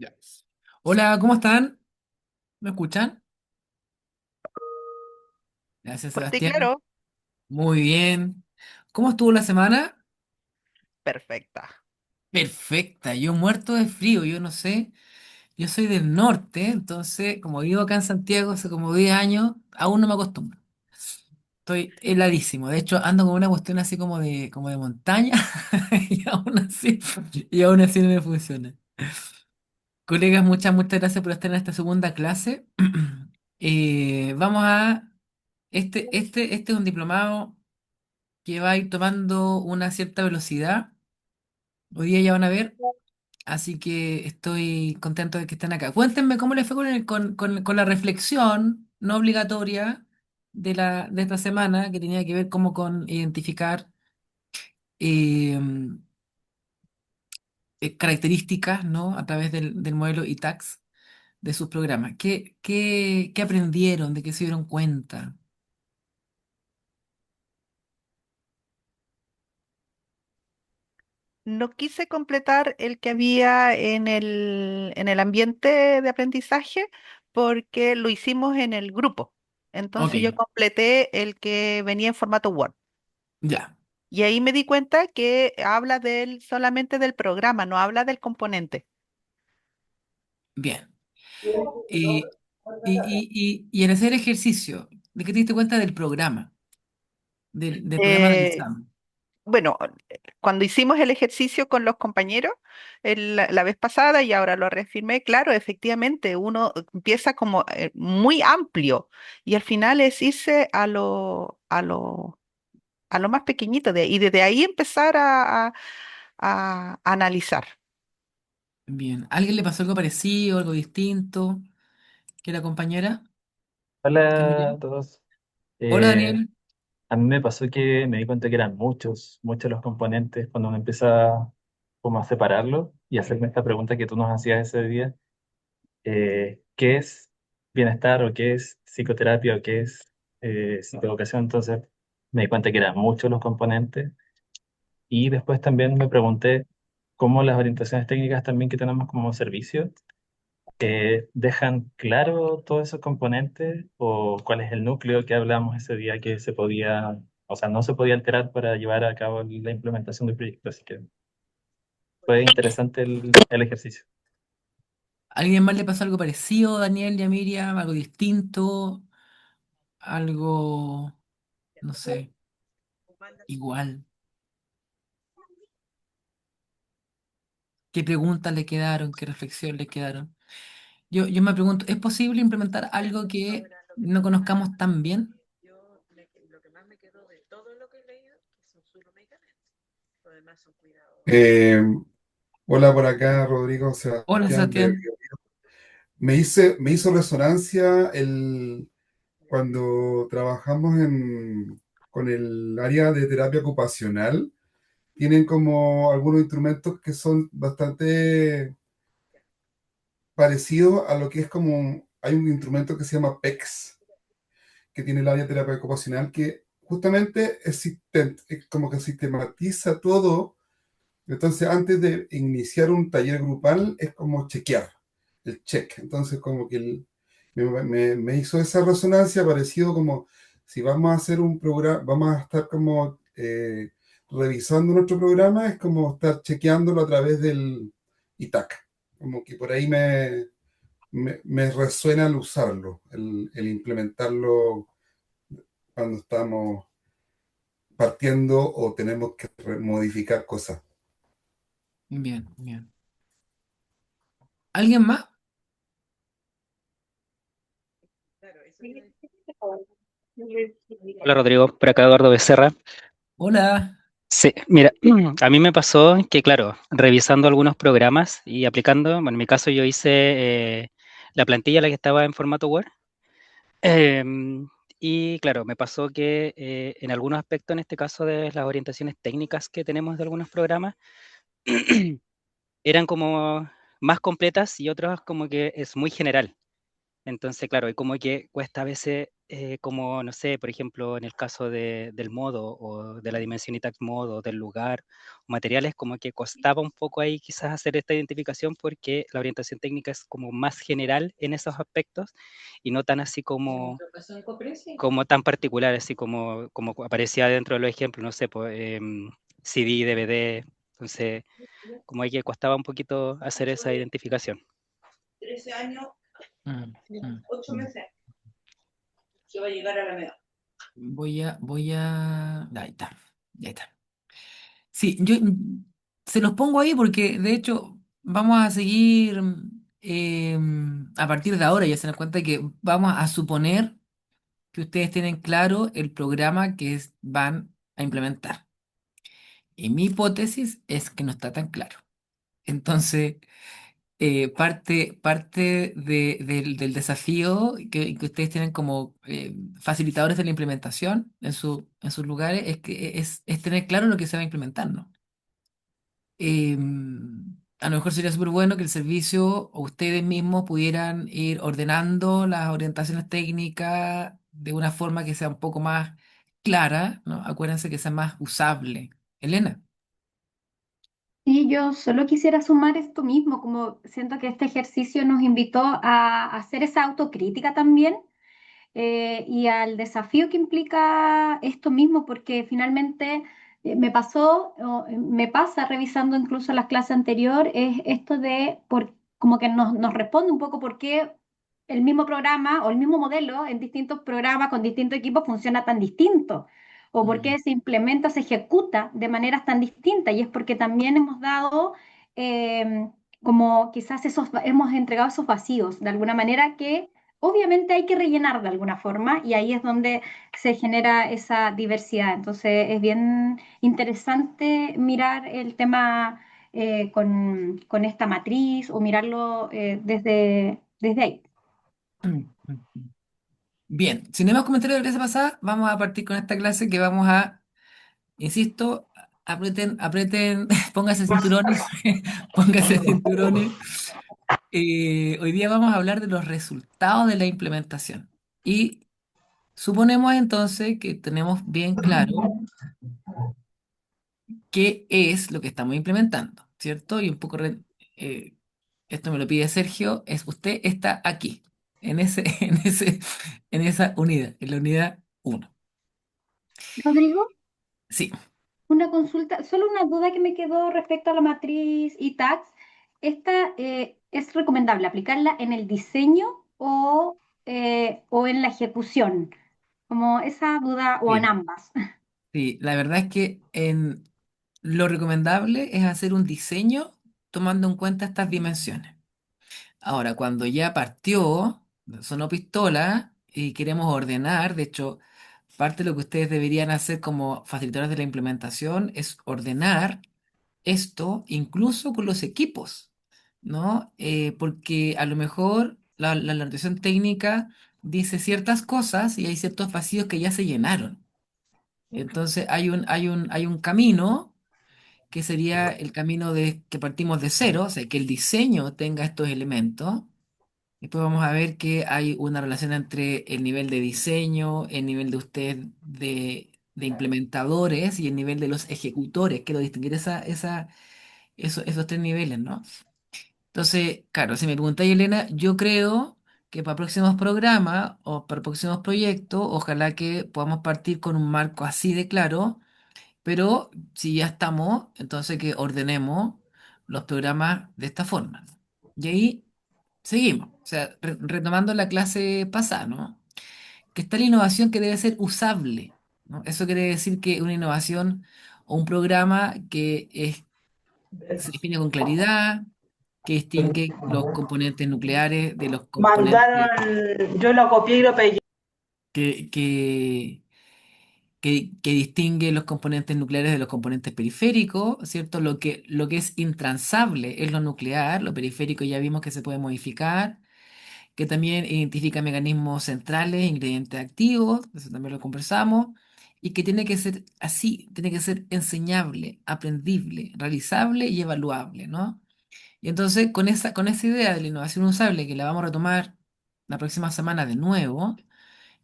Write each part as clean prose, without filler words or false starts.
Ya. Hola, ¿cómo están? ¿Me escuchan? Gracias, Por ti, Sebastián. claro, Muy bien. ¿Cómo estuvo la semana? perfecta. Perfecta. Yo muerto de frío, yo no sé. Yo soy del norte, entonces, como vivo acá en Santiago hace como 10 años, aún no me acostumbro. Estoy heladísimo. De hecho, ando con una cuestión así como de montaña y aún así no me funciona. Colegas, muchas gracias por estar en esta segunda clase. Vamos a... Este es un diplomado que va a ir tomando una cierta velocidad. Hoy día ya van a ver, así que estoy contento de que estén acá. Cuéntenme cómo les fue con la reflexión no obligatoria de esta semana, que tenía que ver como con identificar eh, características, ¿no? A través del modelo ITAX de sus programas. ¿Qué aprendieron? ¿De qué se dieron cuenta? No quise completar el que había en el ambiente de aprendizaje porque lo hicimos en el grupo. Ok, Entonces yo completé el que venía en formato Word. ya, Y ahí me di cuenta que habla solamente del programa, no habla del componente. bien. Y, y en hacer ejercicio, ¿de qué te diste cuenta del programa? Del programa Eh, analizado. bueno, cuando hicimos el ejercicio con los compañeros la vez pasada y ahora lo reafirmé, claro, efectivamente, uno empieza como muy amplio y al final es irse a lo más pequeñito y desde ahí empezar a analizar. Bien. ¿A alguien le pasó algo parecido, algo distinto que la compañera? Hola Emilia. a todos. Hola, Eh, Daniel. a mí me pasó que me di cuenta que eran muchos los componentes cuando uno empieza como a separarlo y hacerme esta pregunta que tú nos hacías ese día. ¿Qué es bienestar o qué es psicoterapia o qué es psicoeducación? Entonces me di cuenta que eran muchos los componentes y después también me pregunté cómo las orientaciones técnicas también que tenemos como servicio dejan claro todos esos componentes o cuál es el núcleo que hablamos ese día que se podía, o sea, no se podía alterar para llevar a cabo la implementación del proyecto. Así que fue interesante el ejercicio. ¿A alguien más le pasó algo parecido, Daniel y a Miriam? ¿Algo distinto? ¿Algo, no sé, igual? ¿Qué preguntas le quedaron? ¿Qué reflexiones le quedaron? Yo me pregunto, ¿es posible implementar algo que no conozcamos tan bien? Eh, Hola por acá, Rodrigo, Hola, Sebastián de Sebastián. Bio. Me hizo resonancia cuando trabajamos con el área de terapia ocupacional. Tienen como algunos instrumentos que son bastante parecidos a lo que es hay un instrumento que se llama PECS, que tiene el área de terapia ocupacional, que justamente es como que sistematiza todo. Entonces, antes de iniciar un taller grupal, es como chequear, el check. Entonces, como que me hizo esa resonancia, parecido como si vamos a hacer un programa, vamos a estar como revisando nuestro programa, es como estar chequeándolo a través del ITAC. Como que por ahí me resuena el usarlo, el implementarlo cuando estamos partiendo o tenemos que modificar cosas. Bien, bien. ¿Alguien más? Hola Rodrigo, por acá Eduardo Becerra. Hola. Sí, mira, a mí me pasó que, claro, revisando algunos programas y aplicando, bueno, en mi caso yo hice la plantilla la que estaba en formato Word. Y claro, me pasó que en algunos aspectos, en este caso de las orientaciones técnicas que tenemos de algunos programas, eran como más completas y otras como que es muy general. Entonces, claro, y como que cuesta a veces, como, no sé, por ejemplo, en el caso del modo o de la dimensión ITAC modo, del lugar, materiales, como que costaba un poco ahí quizás hacer esta identificación porque la orientación técnica es como más general en esos aspectos y no tan así como tan particular, así como aparecía dentro de los ejemplos, no sé, pues, CD, DVD, entonces como que costaba un poquito hacer esa identificación. Mm, mm, mm. Ahí está, ahí está. Sí, yo se los pongo ahí porque de hecho vamos a seguir a partir de ahora, ya se dan cuenta que vamos a suponer que ustedes tienen claro el programa que van a implementar. Y mi hipótesis es que no está tan claro. Entonces, parte del desafío que ustedes tienen como facilitadores de la implementación en sus lugares es que es tener claro lo que se va a implementar, ¿no? eh, a lo mejor sería súper bueno que el servicio o ustedes mismos pudieran ir ordenando las orientaciones técnicas de una forma que sea un poco más clara, ¿no? Acuérdense que sea más usable. Elena. Sí, yo solo quisiera sumar esto mismo, como siento que este ejercicio nos invitó a hacer esa autocrítica también, y al desafío que implica esto mismo, porque finalmente me pasó, me pasa revisando incluso las clases anteriores, es esto de, como que nos responde un poco por qué el mismo programa o el mismo modelo en distintos programas con distintos equipos funciona tan distinto, o por Mm, qué se implementa, se ejecuta de maneras tan distintas, y es porque también hemos dado... como quizás hemos entregado esos vacíos de alguna manera que obviamente hay que rellenar de alguna forma y ahí es donde se genera esa diversidad. Entonces es bien interesante mirar el tema con esta matriz o mirarlo desde ahí. mm. Bien, sin más comentarios de la clase pasada, vamos a partir con esta clase que vamos a, insisto, aprieten, pónganse cinturones, pónganse cinturones. Hoy día vamos a hablar de los resultados de la implementación. Y suponemos entonces que tenemos bien claro qué es lo que estamos implementando, ¿cierto? Y un poco, eh, esto me lo pide Sergio, es usted está aquí, en ese, en esa unidad, en la unidad uno. Rodrigo, Sí, una consulta, solo una duda que me quedó respecto a la matriz ITAX. ¿Esta es recomendable aplicarla en el diseño o en la ejecución? Como esa duda, o en sí, ambas. sí. La verdad es que lo recomendable es hacer un diseño tomando en cuenta estas dimensiones. Ahora, cuando ya partió, sonó pistola y queremos ordenar, de hecho, parte de lo que ustedes deberían hacer como facilitadores de la implementación es ordenar esto incluso con los equipos, ¿no? Porque a lo mejor la notación técnica dice ciertas cosas y hay ciertos vacíos que ya se llenaron. Entonces hay un camino que sería el camino de que partimos de cero, o sea, que el diseño tenga estos elementos. Después vamos a ver que hay una relación entre el nivel de diseño, el nivel de usted de implementadores y el nivel de los ejecutores. Quiero distinguir esos tres niveles, ¿no? Entonces, claro, si me preguntáis, Elena, yo creo que para próximos programas o para próximos proyectos, ojalá que podamos partir con un marco así de claro, pero si ya estamos, entonces que ordenemos los programas de esta forma. Y ahí seguimos, o sea, retomando la clase pasada, ¿no? Que está la innovación que debe ser usable, ¿no? Eso quiere decir que una innovación o un programa se define con claridad, que distingue los componentes nucleares de los componentes Mandaron, yo lo copié y lo pegué. que, que, que distingue los componentes nucleares de los componentes periféricos, ¿cierto? Lo que es intransable es lo nuclear, lo periférico ya vimos que se puede modificar, que también identifica mecanismos centrales, ingredientes activos, eso también lo conversamos, y que tiene que ser así, tiene que ser enseñable, aprendible, realizable y evaluable, ¿no? Y entonces, con esa idea de la innovación usable, que la vamos a retomar la próxima semana de nuevo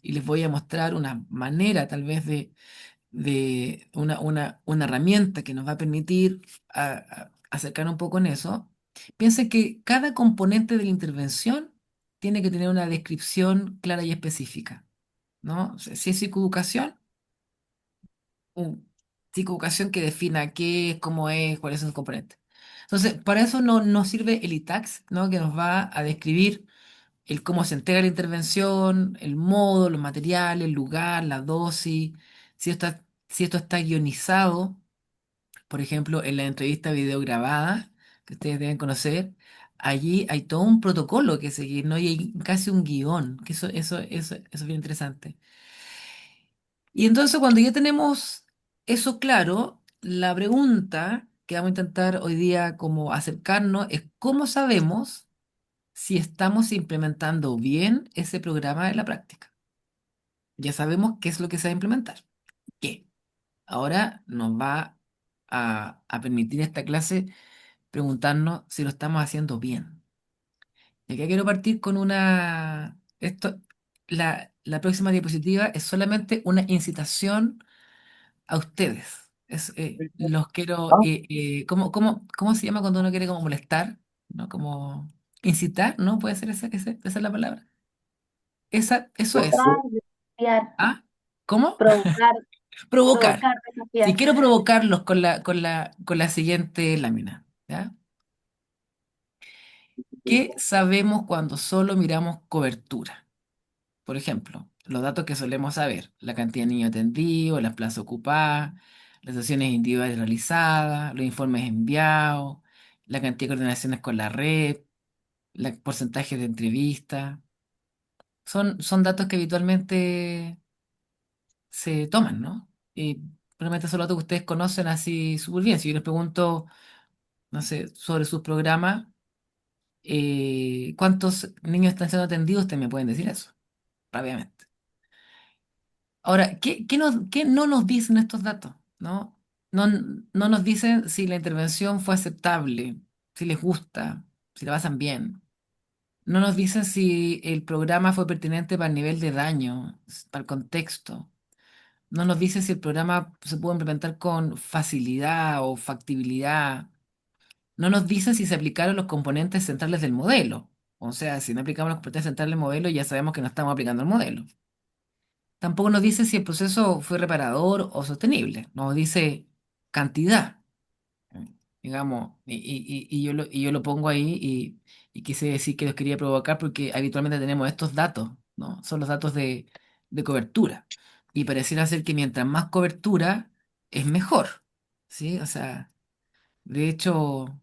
y les voy a mostrar una manera tal vez de una herramienta que nos va a permitir acercar un poco en eso. Piensen que cada componente de la intervención tiene que tener una descripción clara y específica, ¿no? O sea, si es psicoeducación, un psicoeducación que defina qué es, cómo es, cuáles son sus componentes. Entonces, para eso no nos sirve el ITAX, ¿no? Que nos va a describir el cómo se entrega la intervención, el modo, los materiales, el lugar, la dosis, si esto está guionizado, por ejemplo, en la entrevista video grabada, que ustedes deben conocer, allí hay todo un protocolo que seguir, ¿no? Y hay casi un guión, que eso es bien interesante. Y entonces cuando ya tenemos eso claro, la pregunta que vamos a intentar hoy día como acercarnos es cómo sabemos si estamos implementando bien ese programa en la práctica. Ya sabemos qué es lo que se va a implementar. ¿Qué? Ahora nos va a permitir esta clase preguntarnos si lo estamos haciendo bien. Y acá quiero partir con la próxima diapositiva es solamente una incitación a ustedes. Los quiero, ¿cómo se llama cuando uno quiere como molestar? ¿No? Como incitar, ¿no? Puede ser esa es la palabra. Eso es. Provocar, desafiar, ¿Ah? ¿Cómo? provocar, Provocar. provocar, Si desafiar. quiero provocarlos con la siguiente lámina, ¿ya? ¿Qué sabemos cuando solo miramos cobertura? Por ejemplo, los datos que solemos saber, la cantidad de niños atendidos, las plazas ocupadas, las sesiones individuales realizadas, los informes enviados, la cantidad de coordinaciones con la red, el porcentaje de entrevistas. Son datos que habitualmente se toman, ¿no? Y probablemente son datos que ustedes conocen así súper bien. Si yo les pregunto, no sé, sobre sus programas, ¿cuántos niños están siendo atendidos? Ustedes me pueden decir eso, rápidamente. Ahora, ¿qué no nos dicen estos datos? ¿No? No nos dicen si la intervención fue aceptable, si les gusta, si la pasan bien. No nos dicen si el programa fue pertinente para el nivel de daño, para el contexto. No nos dicen si el programa se pudo implementar con facilidad o factibilidad. No nos dicen si se aplicaron los componentes centrales del modelo. O sea, si no aplicamos los componentes centrales del modelo, ya sabemos que no estamos aplicando el modelo. Tampoco nos dice si el proceso fue reparador o sostenible. Nos dice cantidad, digamos, y yo lo pongo ahí y quise decir que los quería provocar porque habitualmente tenemos estos datos, ¿no? Son los datos de cobertura. Y pareciera ser que mientras más cobertura es mejor, ¿sí? O sea, de hecho,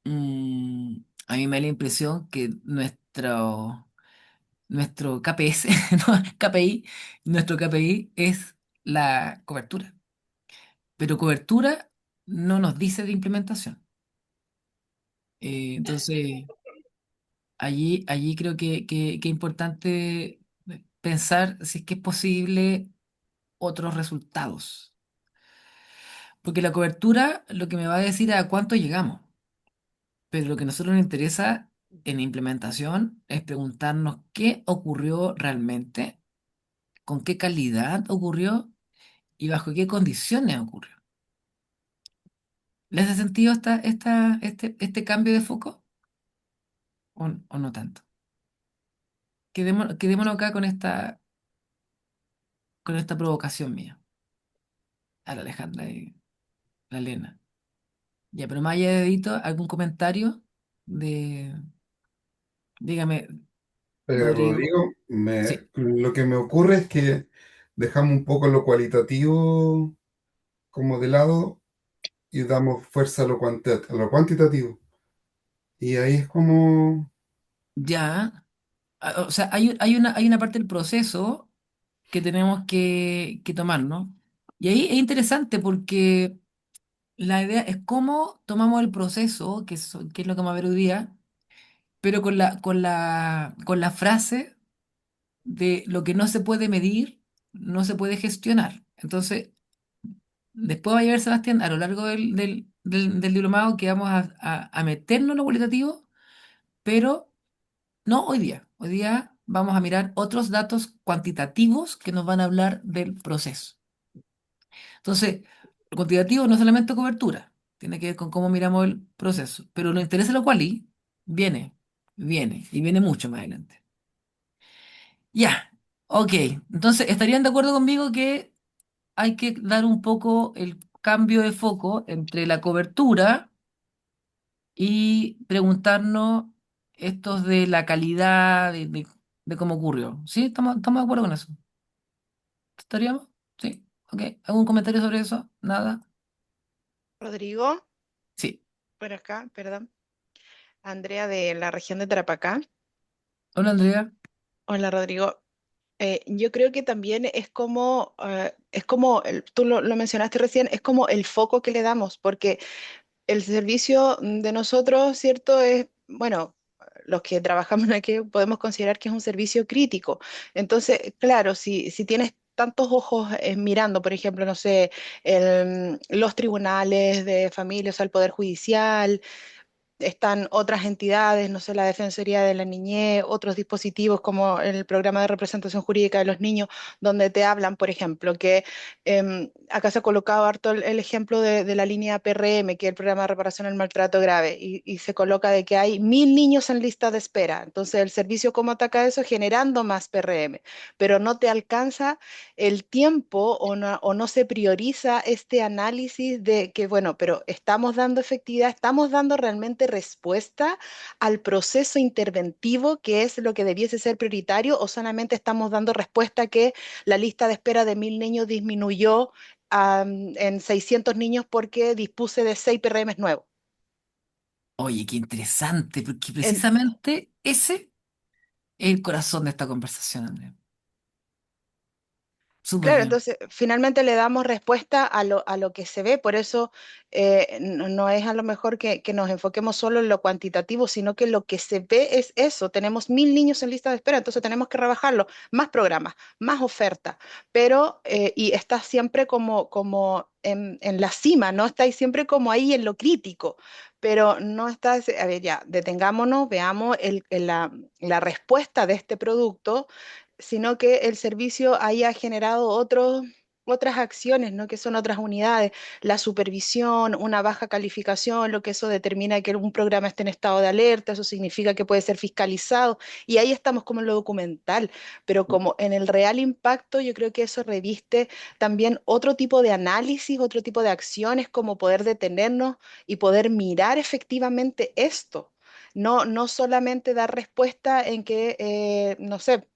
a mí me da la impresión que nuestro KPS, no, KPI, nuestro KPI es la cobertura. Pero cobertura no nos dice de implementación. Entonces, allí creo que es importante pensar si es que es posible otros resultados. Porque la cobertura lo que me va a decir es a cuánto llegamos. Pero lo que a nosotros nos interesa en implementación es preguntarnos qué ocurrió realmente, con qué calidad ocurrió y bajo qué condiciones ocurrió. ¿Les hace sentido este cambio de foco o no tanto? Quedémonos acá con esta provocación mía a la Alejandra y la Elena. Ya, pero más allá de dedito, ¿algún comentario de, dígame, Rodrigo? Rodrigo, Sí, lo que me ocurre es que dejamos un poco lo cualitativo como de lado y damos fuerza a lo cuantitativo. Y ahí es como, ya. O sea, hay una parte del proceso que tenemos que tomar, ¿no? Y ahí es interesante porque la idea es cómo tomamos el proceso, que es lo que vamos a ver hoy día, pero con la frase de lo que no se puede medir, no se puede gestionar. Entonces, después va a llegar Sebastián a lo largo del diplomado que vamos a meternos en lo cualitativo, pero No hoy día. Hoy día vamos a mirar otros datos cuantitativos que nos van a hablar del proceso. Entonces, lo cuantitativo no es solamente cobertura, tiene que ver con cómo miramos el proceso. Pero nos interesa lo quali, viene, y viene mucho más adelante. Ya, ok. Entonces, ¿estarían de acuerdo conmigo que hay que dar un poco el cambio de foco entre la cobertura y preguntarnos estos de la calidad de cómo ocurrió? ¿Sí? ¿Estamos de acuerdo con eso? ¿Estaríamos? Sí. Ok. ¿Algún comentario sobre eso? Nada. Rodrigo, Sí. por acá, perdón. Andrea de la región de Tarapacá. Hola, Andrea. Hola, Rodrigo. Yo creo que también es como tú lo mencionaste recién, es como el foco que le damos, porque el servicio de nosotros, ¿cierto? Es, bueno, los que trabajamos aquí podemos considerar que es un servicio crítico. Entonces, claro, si tienes tantos ojos mirando, por ejemplo, no sé, los tribunales de familia, o sea, el Poder Judicial, están otras entidades, no sé, la Defensoría de la Niñez, otros dispositivos como el programa de representación jurídica de los niños, donde te hablan, por ejemplo, que acá se ha colocado harto el ejemplo de la línea PRM, que es el programa de reparación al maltrato grave, y se coloca de que hay 1.000 niños en lista de espera. Entonces, el servicio, ¿cómo ataca eso? Generando más PRM, pero no te alcanza el tiempo o no se prioriza este análisis de que, bueno, pero estamos dando efectividad, estamos dando realmente respuesta al proceso interventivo, que es lo que debiese ser prioritario, o solamente estamos dando respuesta que la lista de espera de 1.000 niños disminuyó en 600 niños porque dispuse de 6 PRMs nuevos. Oye, qué interesante, porque En- precisamente ese es el corazón de esta conversación, Andrea. Súper Claro, bien. entonces finalmente le damos respuesta a lo que se ve, por eso no es a lo mejor que nos enfoquemos solo en lo cuantitativo, sino que lo que se ve es eso, tenemos 1.000 niños en lista de espera, entonces tenemos que rebajarlo, más programas, más oferta, pero y está siempre como en la cima, ¿no? Está ahí siempre como ahí en lo crítico, pero no está, a ver, ya, detengámonos, veamos la respuesta de este producto, sino que el servicio haya generado otras acciones, ¿no? Que son otras unidades, la supervisión, una baja calificación, lo que eso determina que un programa esté en estado de alerta, eso significa que puede ser fiscalizado, y ahí estamos como en lo documental, pero como en el real impacto, yo creo que eso reviste también otro tipo de análisis, otro tipo de acciones, como poder detenernos y poder mirar efectivamente esto. No solamente dar respuesta en que, no sé,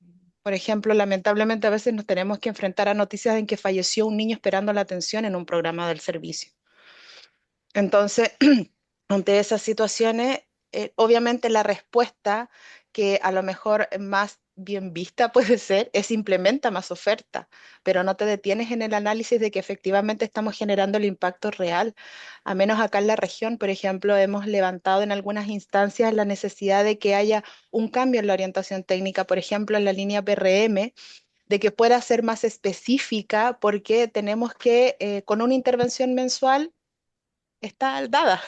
por ejemplo, lamentablemente a veces nos tenemos que enfrentar a noticias en que falleció un niño esperando la atención en un programa del servicio. Entonces, ante esas situaciones, obviamente la respuesta que a lo mejor más bien vista puede ser es implementa más oferta, pero no te detienes en el análisis de que efectivamente estamos generando el impacto real. A menos acá en la región, por ejemplo, hemos levantado en algunas instancias la necesidad de que haya un cambio en la orientación técnica, por ejemplo, en la línea PRM, de que pueda ser más específica porque tenemos que, con una intervención mensual, está dada,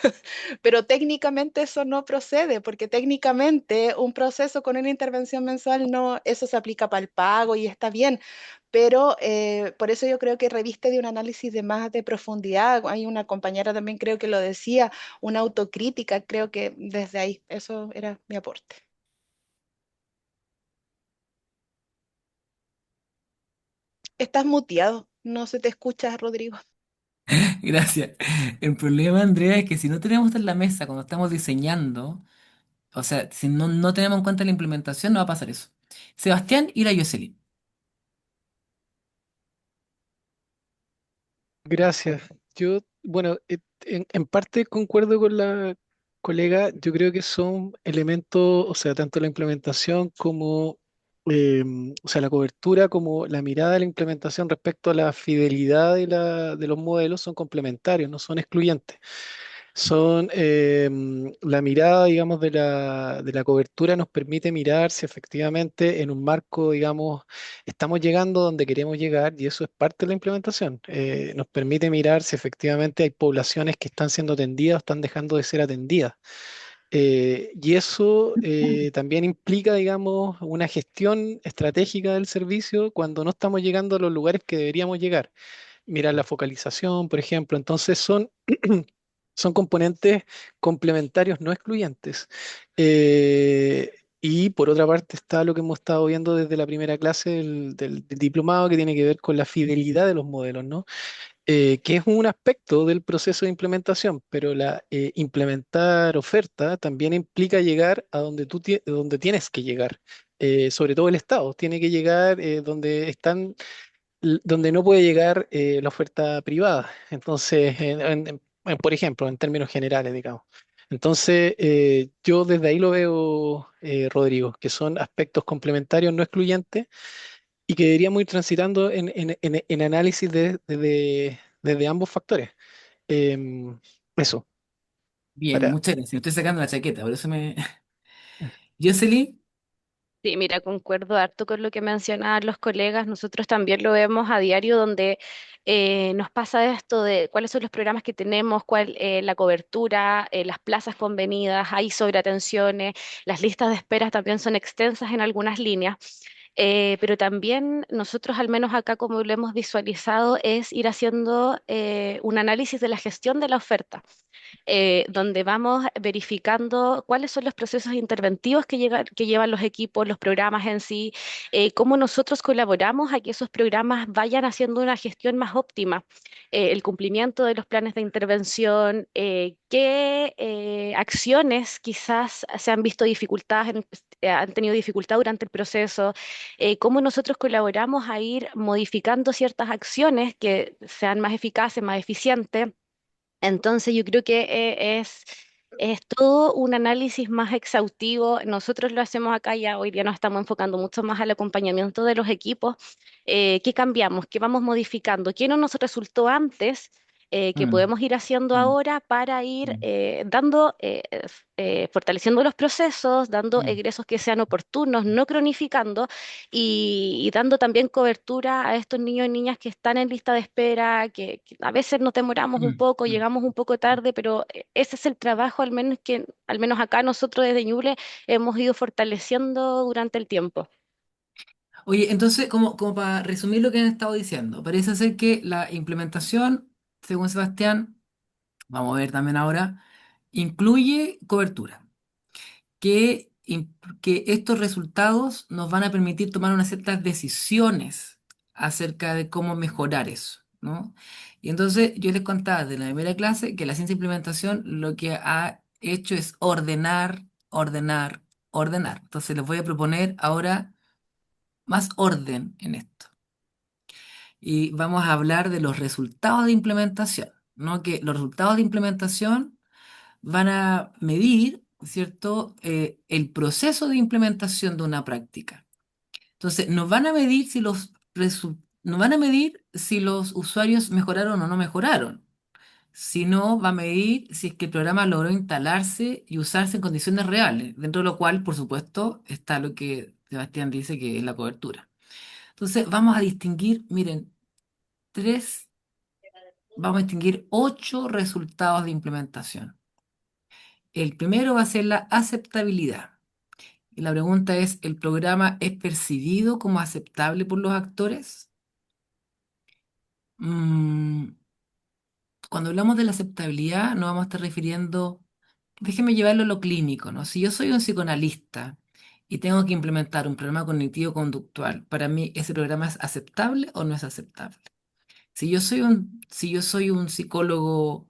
pero técnicamente eso no procede, porque técnicamente un proceso con una intervención mensual no, eso se aplica para el pago y está bien, pero por eso yo creo que reviste de un análisis de más de profundidad. Hay una compañera también creo que lo decía, una autocrítica, creo que desde ahí, eso era mi aporte. Estás muteado, no se te escucha, Rodrigo. Gracias. El problema, Andrea, es que si no tenemos esto en la mesa cuando estamos diseñando, o sea, si no tenemos en cuenta la implementación, no va a pasar eso. Sebastián y la Jocelyn. Gracias. Yo, bueno, en parte concuerdo con la colega. Yo creo que son elementos, o sea, tanto la implementación como, o sea, la cobertura como la mirada de la implementación respecto a la fidelidad de los modelos son complementarios, no son excluyentes. Son la mirada, digamos, de la cobertura nos permite mirar si efectivamente en un marco, digamos, estamos llegando donde queremos llegar y eso es parte de la implementación. Nos permite mirar si efectivamente hay poblaciones que están siendo atendidas o están dejando de ser atendidas. Y eso también implica, digamos, una gestión estratégica del servicio cuando no estamos llegando a los lugares que deberíamos llegar. Mirar la focalización, por ejemplo. Entonces son componentes complementarios, no excluyentes. Y por otra parte está lo que hemos estado viendo desde la primera clase del diplomado, que tiene que ver con la fidelidad de los modelos, ¿no? Que es un aspecto del proceso de implementación, pero implementar oferta también implica llegar a donde donde tienes que llegar. Sobre todo el Estado, tiene que llegar donde no puede llegar la oferta privada. Entonces, por ejemplo, en términos generales, digamos. Entonces, yo desde ahí lo veo, Rodrigo, que son aspectos complementarios, no excluyentes, y que deberíamos ir transitando en análisis desde ambos factores. Em, Eso, Bien, para... muchas gracias. Me estoy sacando la chaqueta, por eso me... Jocelyn, Sí, mira, concuerdo harto con lo que mencionaban los colegas. Nosotros también lo vemos a diario donde nos pasa esto de cuáles son los programas que tenemos, cuál la cobertura, las plazas convenidas, hay sobreatenciones, las listas de espera también son extensas en algunas líneas. Pero también nosotros, al menos acá como lo hemos visualizado, es ir haciendo un análisis de la gestión de la oferta donde vamos verificando cuáles son los procesos interventivos que llevan los equipos, los programas en sí, cómo nosotros colaboramos a que esos programas vayan haciendo una gestión más óptima, el cumplimiento de los planes de intervención, qué acciones quizás se han visto dificultadas, han tenido dificultad durante el proceso, cómo nosotros colaboramos a ir modificando ciertas acciones que sean más eficaces, más eficientes. Entonces yo creo que es todo un análisis más exhaustivo. Nosotros lo hacemos acá ya, hoy día nos estamos enfocando mucho más al acompañamiento de los equipos. ¿Qué cambiamos? ¿Qué vamos modificando? ¿Qué no nos resultó antes? Que mm, podemos ir haciendo mm, ahora para ir mm, fortaleciendo los procesos, dando mm, egresos que sean oportunos, no cronificando y dando también cobertura a estos niños y niñas que están en lista de espera, que a veces nos demoramos un mm, poco, mm. llegamos un poco tarde, pero ese es el trabajo al menos acá nosotros desde Ñuble hemos ido fortaleciendo durante el tiempo. Oye, entonces, como para resumir lo que han estado diciendo, parece ser que la implementación, según Sebastián, vamos a ver también ahora, incluye cobertura, que estos resultados nos van a permitir tomar unas ciertas decisiones acerca de cómo mejorar eso, ¿no? Y entonces yo les contaba de la primera clase que la ciencia de implementación lo que ha hecho es ordenar, ordenar, ordenar. Entonces les voy a proponer ahora más orden en esto. Y vamos a hablar de los resultados de implementación, ¿no? Que los resultados de implementación van a medir, ¿cierto? El proceso de implementación de una práctica. Entonces, no van a medir si los usuarios mejoraron o no mejoraron, sino va a medir si es que el programa logró instalarse y usarse en condiciones reales, dentro de lo cual, por supuesto, está lo que Sebastián dice que es la cobertura. Entonces, vamos a distinguir, miren, tres, vamos a distinguir 8 resultados de implementación. El primero va a ser la aceptabilidad. Y la pregunta es, ¿el programa es percibido como aceptable por los actores? Mm, Cuando hablamos de la aceptabilidad, nos vamos a estar refiriendo, déjeme llevarlo a lo clínico, ¿no? Si yo soy un psicoanalista y tengo que implementar un programa cognitivo-conductual, para mí, ¿ese programa es aceptable o no es aceptable? Si yo soy un psicólogo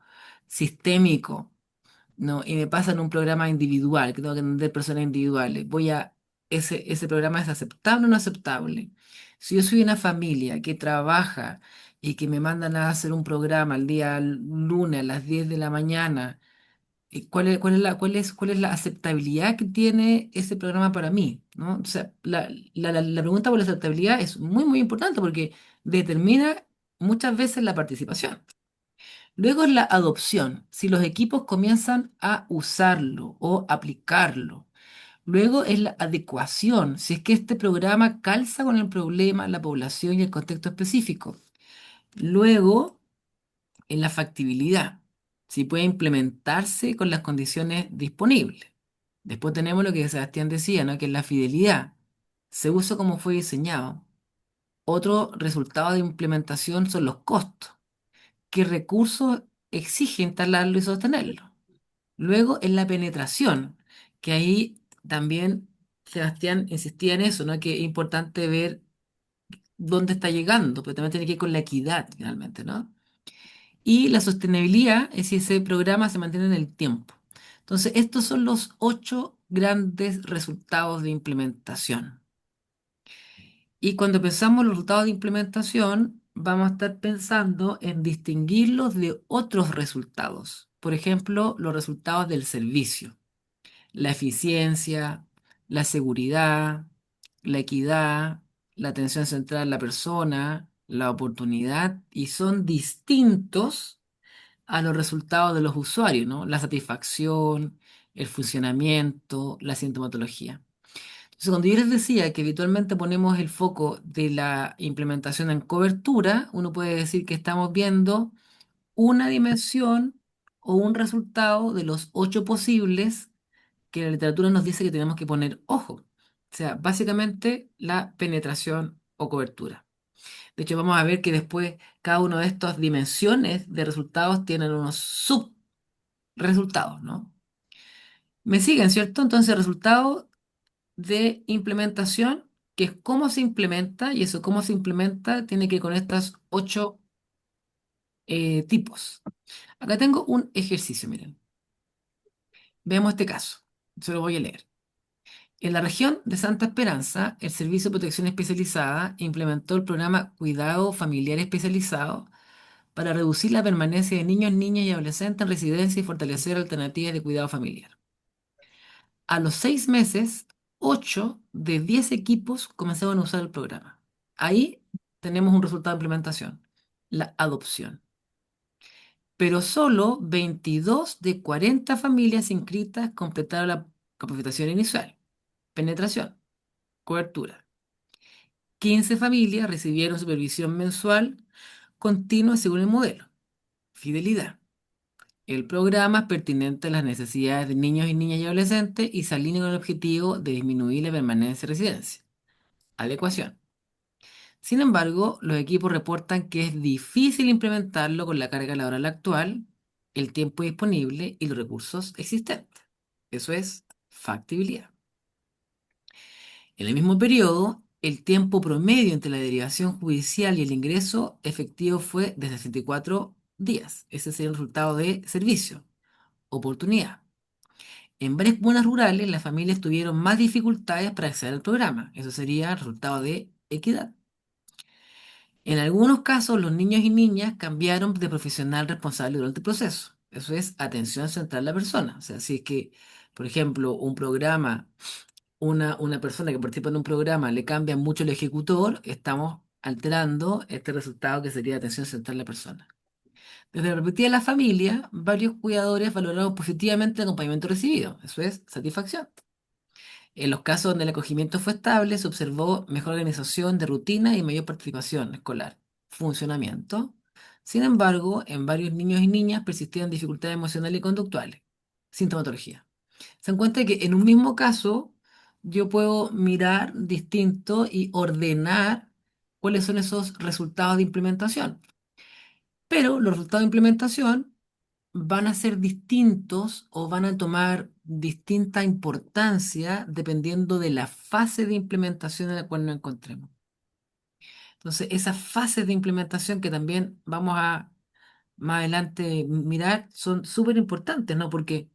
sistémico, ¿no? Y me pasan un programa individual, que tengo que atender personas individuales, ese programa es aceptable o no aceptable. Si yo soy una familia que trabaja y que me mandan a hacer un programa el día lunes a las 10 de la mañana, ¿cuál es la aceptabilidad que tiene ese programa para mí? ¿No? O sea, la pregunta por la aceptabilidad es muy, muy importante porque determina muchas veces la participación. Luego es la adopción, si los equipos comienzan a usarlo o aplicarlo. Luego es la adecuación, si es que este programa calza con el problema, la población y el contexto específico. Luego es la factibilidad, si puede implementarse con las condiciones disponibles. Después tenemos lo que Sebastián decía, ¿no? Que es la fidelidad. Se usa como fue diseñado. Otro resultado de implementación son los costos. ¿Qué recursos exige instalarlo y sostenerlo? Luego en la penetración, que ahí también Sebastián insistía en eso, ¿no? Que es importante ver dónde está llegando, pero también tiene que ver con la equidad finalmente, ¿no? Y la sostenibilidad es si ese programa se mantiene en el tiempo. Entonces, estos son los 8 grandes resultados de implementación. Y cuando pensamos en los resultados de implementación, vamos a estar pensando en distinguirlos de otros resultados. Por ejemplo, los resultados del servicio, la eficiencia, la seguridad, la equidad, la atención centrada en la persona, la oportunidad, y son distintos a los resultados de los usuarios, ¿no? La satisfacción, el funcionamiento, la sintomatología. Entonces, cuando yo les decía que habitualmente ponemos el foco de la implementación en cobertura, uno puede decir que estamos viendo una dimensión o un resultado de los 8 posibles que la literatura nos dice que tenemos que poner ojo. O sea, básicamente la penetración o cobertura. De hecho, vamos a ver que después cada una de estas dimensiones de resultados tienen unos subresultados, ¿no? ¿Me siguen, cierto? Entonces, resultado de implementación, que es cómo se implementa, y eso cómo se implementa tiene que ver con estos 8 tipos. Acá tengo un ejercicio, miren. Veamos este caso. Se lo voy a leer. En la región de Santa Esperanza, el Servicio de Protección Especializada implementó el programa Cuidado Familiar Especializado para reducir la permanencia de niños, niñas y adolescentes en residencia y fortalecer alternativas de cuidado familiar. A los 6 meses, 8 de 10 equipos comenzaban a usar el programa. Ahí tenemos un resultado de implementación, la adopción. Pero solo 22 de 40 familias inscritas completaron la capacitación inicial, penetración, cobertura. 15 familias recibieron supervisión mensual continua según el modelo, fidelidad. El programa es pertinente a las necesidades de niños y niñas y adolescentes y se alinea con el objetivo de disminuir la permanencia en residencia. Adecuación. Sin embargo, los equipos reportan que es difícil implementarlo con la carga laboral actual, el tiempo disponible y los recursos existentes. Eso es factibilidad. En el mismo periodo, el tiempo promedio entre la derivación judicial y el ingreso efectivo fue de 64 días. Ese sería el resultado de servicio, oportunidad. En varias comunas rurales, las familias tuvieron más dificultades para acceder al programa. Eso sería el resultado de equidad. En algunos casos, los niños y niñas cambiaron de profesional responsable durante el proceso. Eso es atención central a la persona. O sea, si es que, por ejemplo, un programa, una persona que participa en un programa le cambia mucho el ejecutor, estamos alterando este resultado que sería atención central a la persona. Desde la perspectiva de la familia, varios cuidadores valoraron positivamente el acompañamiento recibido. Eso es satisfacción. En los casos donde el acogimiento fue estable, se observó mejor organización de rutina y mayor participación escolar. Funcionamiento. Sin embargo, en varios niños y niñas persistían dificultades emocionales y conductuales. Sintomatología. Se encuentra que en un mismo caso yo puedo mirar distinto y ordenar cuáles son esos resultados de implementación. Pero los resultados de implementación van a ser distintos o van a tomar distinta importancia dependiendo de la fase de implementación en la cual nos encontremos. Entonces, esas fases de implementación que también vamos a más adelante mirar son súper importantes, ¿no? Porque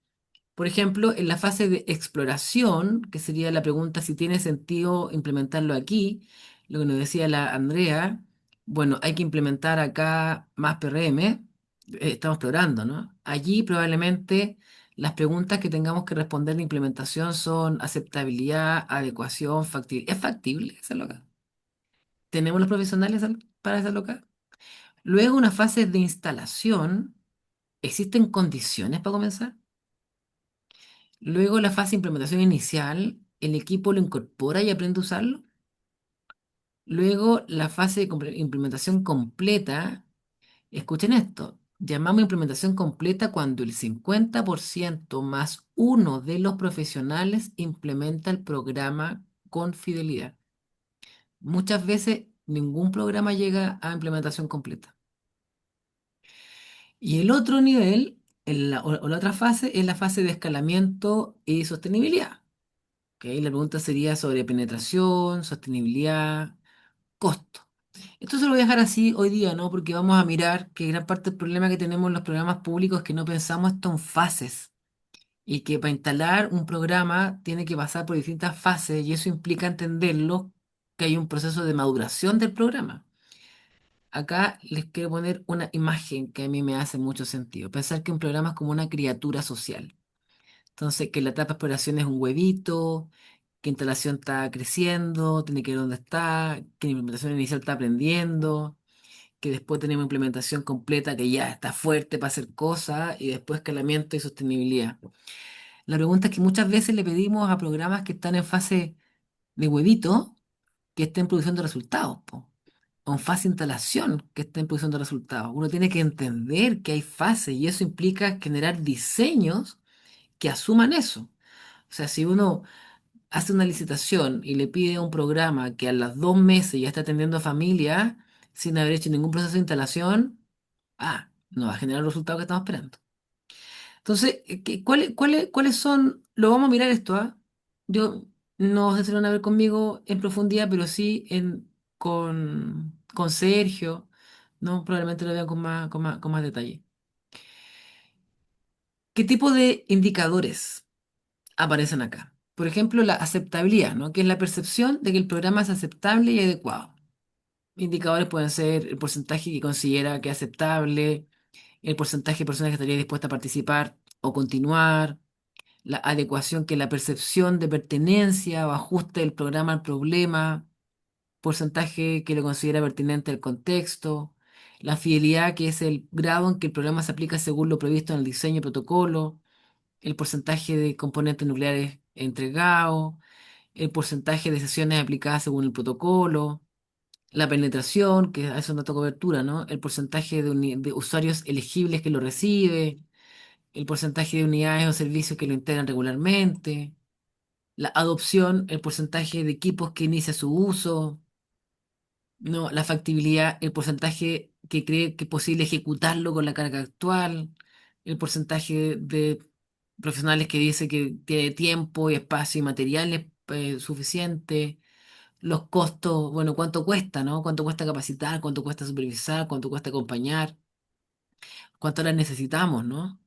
por ejemplo, en la fase de exploración, que sería la pregunta si tiene sentido implementarlo aquí, lo que nos decía la Andrea, bueno, hay que implementar acá más PRM, estamos explorando, ¿no? Allí probablemente las preguntas que tengamos que responder de implementación son aceptabilidad, adecuación, factibilidad. ¿Es factible hacerlo acá? ¿Tenemos los profesionales para hacerlo acá? Luego, una fase de instalación, ¿existen condiciones para comenzar? Luego la fase de implementación inicial, el equipo lo incorpora y aprende a usarlo. Luego la fase de implementación completa, escuchen esto, Llamamos implementación completa cuando el 50% más uno de los profesionales implementa el programa con fidelidad. Muchas veces ningún programa llega a implementación completa. Y el otro nivel, o la otra fase, es la fase de escalamiento y sostenibilidad. ¿Ok? La pregunta sería sobre penetración, sostenibilidad, costo. Esto se lo voy a dejar así hoy día, ¿no? Porque vamos a mirar que gran parte del problema que tenemos en los programas públicos es que no pensamos esto en fases y que para instalar un programa tiene que pasar por distintas fases y eso implica entenderlo, que hay un proceso de maduración del programa. Acá les quiero poner una imagen que a mí me hace mucho sentido. Pensar que un programa es como una criatura social. Entonces, que la etapa de exploración es un huevito, que instalación está creciendo, tiene que ver dónde está, que la implementación inicial está aprendiendo, que después tenemos implementación completa que ya está fuerte para hacer cosas y después escalamiento y sostenibilidad. La pregunta es que muchas veces le pedimos a programas que están en fase de huevito que estén produciendo resultados, po, o en fase de instalación que estén produciendo resultados. Uno tiene que entender que hay fases y eso implica generar diseños que asuman eso. O sea, si uno hace una licitación y le pide a un programa que a las 2 meses ya está atendiendo a familias sin haber hecho ningún proceso de instalación, no va a generar los resultados que estamos esperando. Entonces, ¿cuáles son? Lo vamos a mirar esto, ¿ah? Yo no sé si lo van a ver conmigo en profundidad, pero sí con Sergio, ¿no? Probablemente lo vean con más detalle. ¿Qué tipo de indicadores aparecen acá? Por ejemplo, la aceptabilidad, ¿no? Que es la percepción de que el programa es aceptable y adecuado. Indicadores pueden ser el porcentaje que considera que es aceptable, el porcentaje de personas que estaría dispuesta a participar o continuar, la adecuación, que es la percepción de pertenencia o ajuste del programa al problema, porcentaje que lo considera pertinente al contexto, la fidelidad, que es el grado en que el programa se aplica según lo previsto en el diseño y protocolo, el porcentaje de componentes nucleares entregados, el porcentaje de sesiones aplicadas según el protocolo, la penetración, que es un dato de cobertura, ¿no? El porcentaje de usuarios elegibles que lo recibe, el porcentaje de unidades o servicios que lo integran regularmente, la adopción, el porcentaje de equipos que inicia su uso, ¿no? La factibilidad, el porcentaje que cree que es posible ejecutarlo con la carga actual, el porcentaje de profesionales que dice que tiene tiempo y espacio y materiales suficiente, los costos, bueno, cuánto cuesta, ¿no? Cuánto cuesta capacitar, cuánto cuesta supervisar, cuánto cuesta acompañar, cuánto horas necesitamos, ¿no?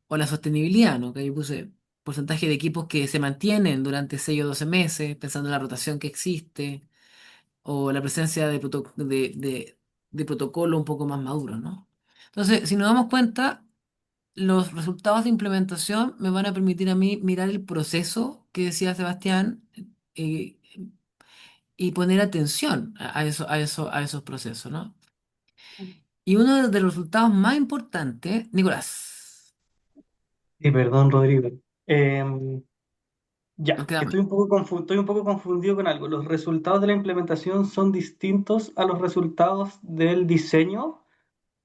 O la sostenibilidad, ¿no? Que yo puse porcentaje de equipos que se mantienen durante 6 o 12 meses, pensando en la rotación que existe, o la presencia de protocolo un poco más maduro, ¿no? Entonces, si nos damos cuenta, los resultados de implementación me van a permitir a mí mirar el proceso que decía Sebastián eh, y poner atención a esos procesos, ¿no? Y uno de los resultados más importantes, Nicolás, Sí, perdón, Rodrigo. Em, nos ya, quedamos. estoy un poco confundido con algo. ¿Los resultados de la implementación son distintos a los resultados del diseño?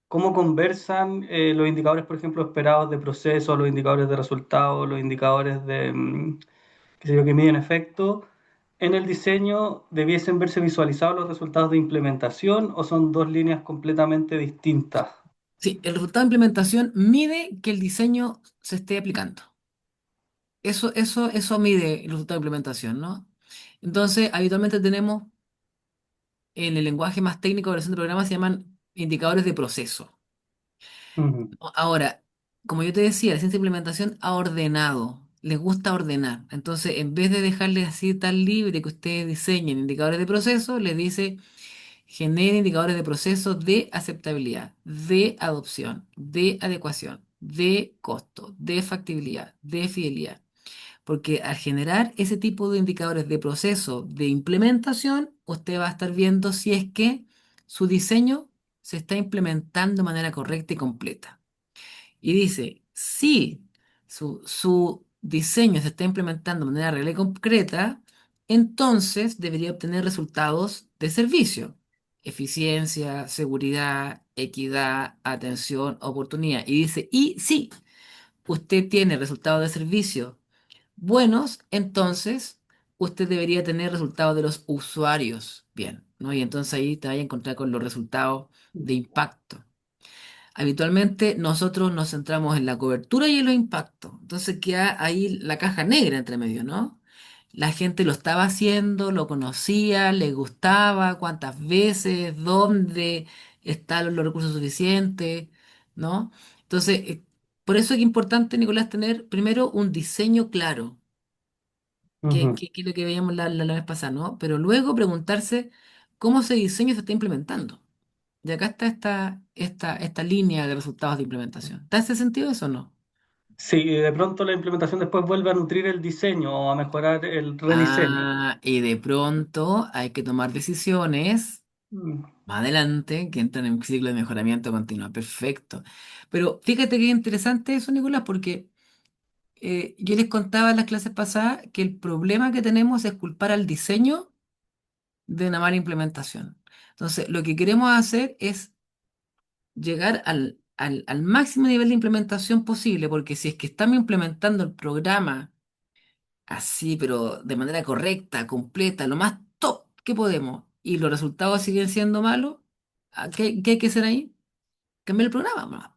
¿Cómo conversan los indicadores, por ejemplo, esperados de proceso, los indicadores de resultados, los indicadores de, qué sé yo, que miden efecto? ¿En el diseño debiesen verse visualizados los resultados de implementación o son dos líneas completamente distintas? Sí, el resultado de implementación mide que el diseño se esté aplicando. Eso mide el resultado de implementación, ¿no? Entonces, habitualmente tenemos en el lenguaje más técnico de versión de programas se llaman indicadores de proceso. Ujú. Ahora, como yo te decía, la ciencia de implementación ha ordenado, les gusta ordenar. Entonces, en vez de dejarles así tan libre que ustedes diseñen indicadores de proceso, les dice genere indicadores de proceso de aceptabilidad, de adopción, de adecuación, de costo, de factibilidad, de fidelidad. Porque al generar ese tipo de indicadores de proceso de implementación, usted va a estar viendo si es que su diseño se está implementando de manera correcta y completa. Y dice, si su diseño se está implementando de manera real y concreta, entonces debería obtener resultados de servicio. eficiencia, seguridad, equidad, atención, oportunidad. Y dice, y sí, usted tiene resultados de servicio buenos, entonces usted debería tener resultados de los usuarios bien, ¿no? Y entonces ahí te vas a encontrar con los resultados de impacto. Habitualmente nosotros nos centramos en la cobertura y en los impactos. Entonces queda ahí la caja negra entre medio, ¿no? La gente lo estaba haciendo, lo conocía, le gustaba, cuántas veces, dónde están los recursos suficientes, ¿no? Entonces, por eso es importante, Nicolás, tener primero un diseño claro, Ujú. que es lo que veíamos la vez pasada, ¿no? Pero luego preguntarse cómo ese diseño se está implementando. Y acá está esta línea de resultados de implementación. ¿Te hace sentido eso o no? Sí, de pronto la implementación después vuelve a nutrir el diseño o a mejorar el rediseño. Ah, y de pronto hay que tomar decisiones Mm. más adelante que entran en un ciclo de mejoramiento continuo. Perfecto. Pero fíjate que es interesante eso, Nicolás, porque yo les contaba en las clases pasadas que el problema que tenemos es culpar al diseño de una mala implementación. Entonces, lo que queremos hacer es llegar al máximo nivel de implementación posible, porque si es que estamos implementando el programa así, pero de manera correcta, completa, lo más top que podemos, y los resultados siguen siendo malos, ¿qué hay que hacer ahí? Cambiar el programa nomás.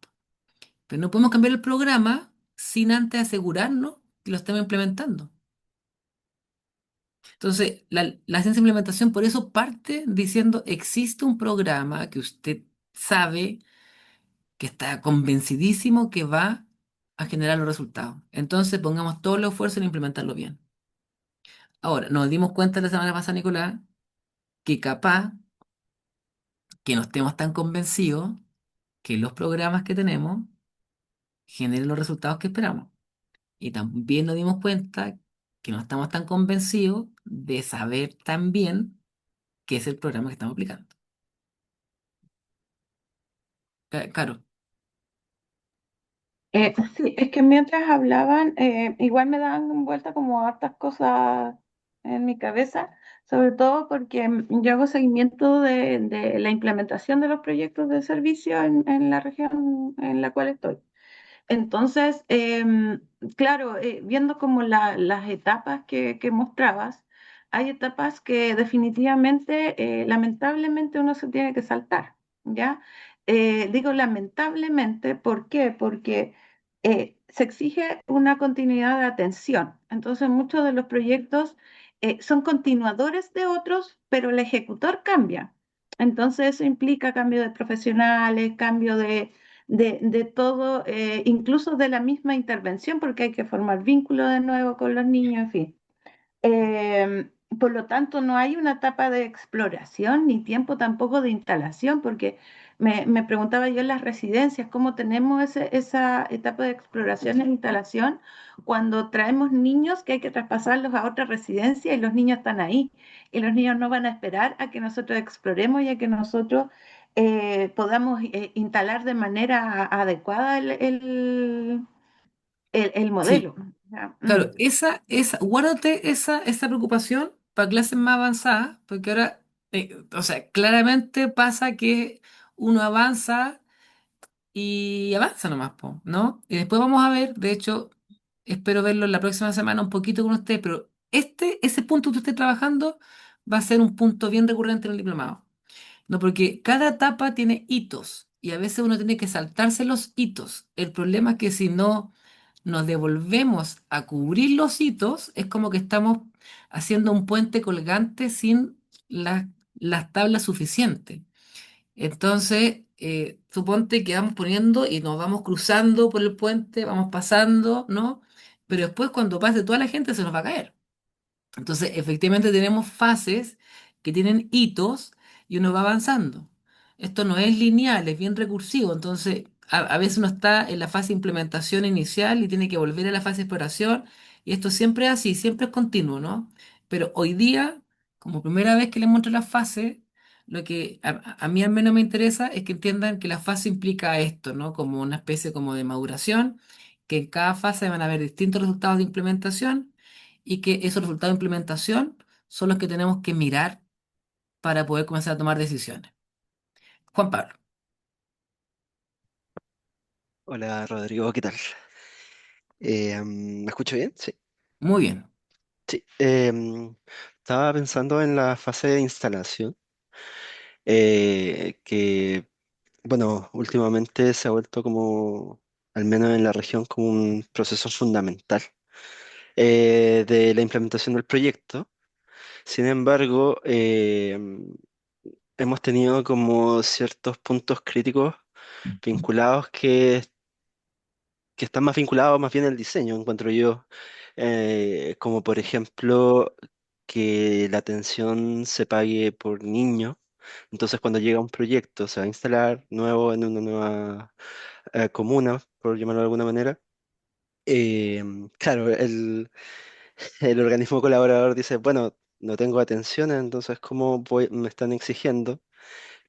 Pero no podemos cambiar el programa sin antes asegurarnos que lo estamos implementando. Entonces, la ciencia de implementación por eso parte diciendo, existe un programa que usted sabe que está convencidísimo que va a generar los resultados. Entonces, pongamos todo el esfuerzo en implementarlo bien. Ahora, nos dimos cuenta la semana pasada, Nicolás, que capaz que no estemos tan convencidos que los programas que tenemos generen los resultados que esperamos. Y también nos dimos cuenta que no estamos tan convencidos de saber también qué es el programa que estamos aplicando. Claro. Sí, es que mientras hablaban, igual me dan vuelta como hartas cosas en mi cabeza, sobre todo porque yo hago seguimiento de la implementación de los proyectos de servicio en la región en la cual estoy. Entonces, claro, viendo como las etapas que mostrabas, hay etapas que definitivamente, lamentablemente, uno se tiene que saltar, ¿ya? Digo lamentablemente, ¿por qué? Porque se exige una continuidad de atención. Entonces, muchos de los proyectos son continuadores de otros, pero el ejecutor cambia. Entonces, eso implica cambio de profesionales, cambio de todo, incluso de la misma intervención, porque hay que formar vínculo de nuevo con los niños, en fin. Por lo tanto, no hay una etapa de exploración ni tiempo tampoco de instalación, porque me preguntaba yo en las residencias, ¿cómo tenemos esa etapa de exploración e instalación cuando traemos niños que hay que traspasarlos a otra residencia y los niños están ahí? Y los niños no van a esperar a que nosotros exploremos y a que nosotros podamos instalar de manera adecuada el Sí, modelo. Ya, claro, guárdate esa preocupación para clases más avanzadas, porque ahora, o sea, claramente pasa que uno avanza y avanza nomás, po, ¿no? Y después vamos a ver, de hecho, espero verlo la próxima semana un poquito con usted, pero ese punto que usted esté trabajando va a ser un punto bien recurrente en el diplomado, ¿no? Porque cada etapa tiene hitos y a veces uno tiene que saltarse los hitos. El problema es que si no nos devolvemos a cubrir los hitos, es como que estamos haciendo un puente colgante sin las tablas suficientes. Entonces, suponte que vamos poniendo y nos vamos cruzando por el puente, vamos pasando, ¿no? Pero después cuando pase toda la gente se nos va a caer. Entonces, efectivamente tenemos fases que tienen hitos y uno va avanzando. Esto no es lineal, es bien recursivo. Entonces, a veces uno está en la fase de implementación inicial y tiene que volver a la fase de exploración. Y esto siempre es así, siempre es continuo, ¿no? Pero hoy día, como primera vez que les muestro la fase, lo que a mí al menos me interesa es que entiendan que la fase implica esto, ¿no? Como una especie como de maduración, que en cada fase van a haber distintos resultados de implementación y que esos resultados de implementación son los que tenemos que mirar para poder comenzar a tomar decisiones. Juan Pablo, Hola Rodrigo, ¿qué tal? ¿Me escucho bien? Sí. muy bien. Sí. Estaba pensando en la fase de instalación, que, bueno, últimamente se ha vuelto como, al menos en la región, como un proceso fundamental de la implementación del proyecto. Sin embargo, hemos tenido como ciertos puntos críticos vinculados que están más vinculados más bien al diseño, encuentro yo, como por ejemplo que la atención se pague por niño. Entonces, cuando llega un proyecto, se va a instalar nuevo en una nueva comuna, por llamarlo de alguna manera. Claro, el organismo colaborador dice, bueno, no tengo atención, entonces, me están exigiendo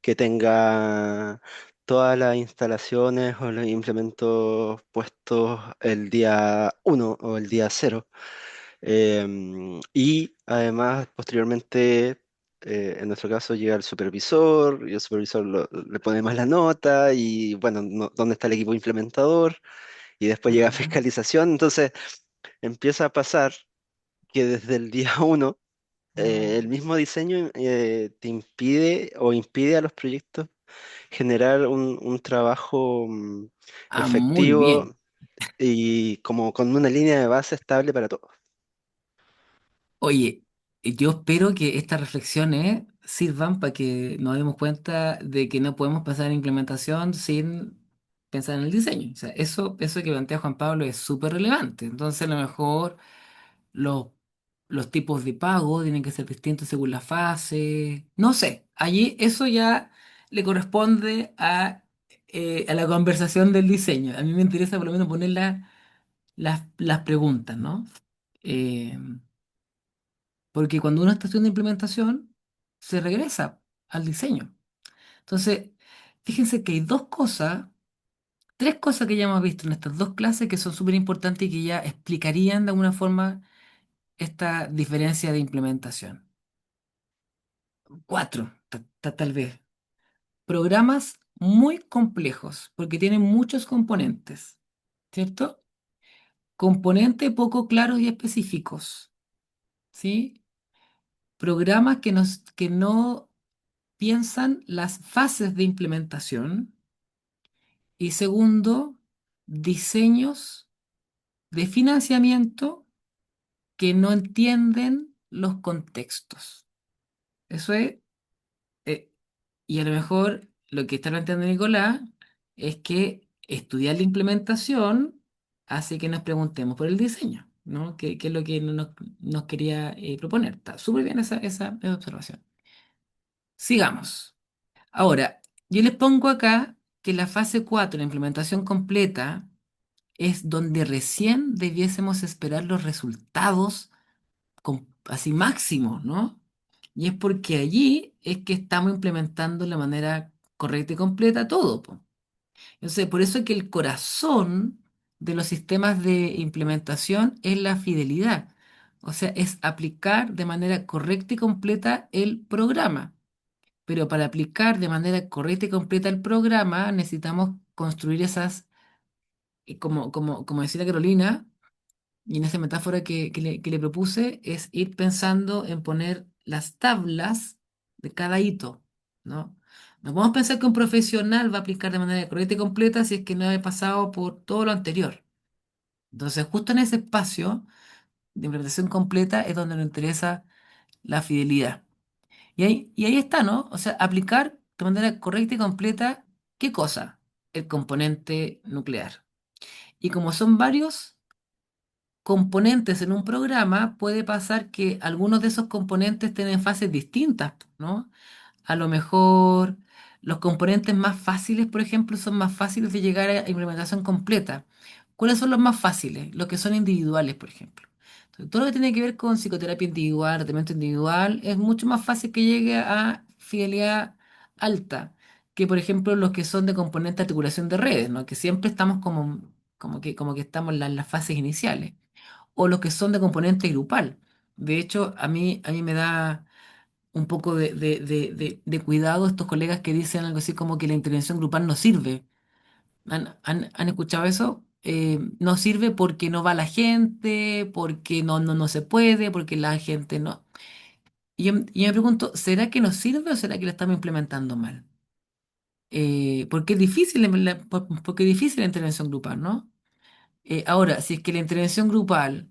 que tenga todas las instalaciones o los implementos puestos el día uno o el día cero? Y además, posteriormente, en nuestro caso, llega el supervisor y el supervisor le pone más la nota y, bueno, ¿dónde está el equipo implementador? Y después llega Ujú. fiscalización. Entonces, empieza a pasar que desde el día uno, el mismo diseño te impide o impide a los proyectos generar un trabajo Ah, muy efectivo bien. y como con una línea de base estable para todos. Oye, yo espero que estas reflexiones sirvan para que nos demos cuenta de que no podemos pasar en implementación sin pensar en el diseño. O sea, eso que plantea Juan Pablo es súper relevante. Entonces, a lo mejor los, los tipos de pago tienen que ser distintos según la fase. No sé, allí eso ya le corresponde a la conversación del diseño. A mí me interesa por lo menos poner las preguntas, ¿no? Eh, Porque cuando uno está haciendo implementación, se regresa al diseño. Entonces, fíjense que hay dos cosas, tres cosas que ya hemos visto en estas dos clases que son súper importantes y que ya explicarían de alguna forma esta diferencia de implementación. Cuatro, tal vez. Programas muy complejos, porque tienen muchos componentes, ¿cierto? Componentes poco claros y específicos, ¿sí? Programas que no piensan las fases de implementación. Y segundo, diseños de financiamiento que no entienden los contextos. Eso es, eh, y a lo mejor lo que está planteando Nicolás es que estudiar la implementación hace que nos preguntemos por el diseño, ¿no? ¿Qué es lo que nos quería proponer? Está súper bien esa observación. Sigamos. Ahora, yo les pongo acá que la fase 4, la implementación completa, es donde recién debiésemos esperar los resultados así máximos, ¿no? Y es porque allí es que estamos implementando de la manera correcta y completa todo, po. Entonces, por eso es que el corazón de los sistemas de implementación es la fidelidad. O sea, es aplicar de manera correcta y completa el programa. Pero para aplicar de manera correcta y completa el programa, necesitamos construir esas, como decía la Carolina, y en esa metáfora que le propuse, es ir pensando en poner las tablas de cada hito, ¿no? No podemos pensar que un profesional va a aplicar de manera correcta y completa si es que no ha pasado por todo lo anterior. Entonces, justo en ese espacio de implementación completa es donde nos interesa la fidelidad. Y ahí está, ¿no? O sea, aplicar de manera correcta y completa, ¿qué cosa? El componente nuclear. Y como son varios componentes en un programa, puede pasar que algunos de esos componentes tienen fases distintas, ¿no? A lo mejor los componentes más fáciles, por ejemplo, son más fáciles de llegar a implementación completa. ¿Cuáles son los más fáciles? Los que son individuales, por ejemplo. Entonces, todo lo que tiene que ver con psicoterapia individual, tratamiento individual, es mucho más fácil que llegue a fidelidad alta que, por ejemplo, los que son de componente de articulación de redes, ¿no? Que siempre estamos como que estamos en las fases iniciales o los que son de componente grupal. De hecho, a mí me da un poco de cuidado estos colegas que dicen algo así como que la intervención grupal no sirve. ¿Han escuchado eso? No sirve porque no va la gente, porque no se puede, porque la gente no. Y yo me pregunto, ¿será que nos sirve o será que lo estamos implementando mal? Porque es difícil, porque es difícil la intervención grupal, ¿no? Ahora, si es que la intervención grupal,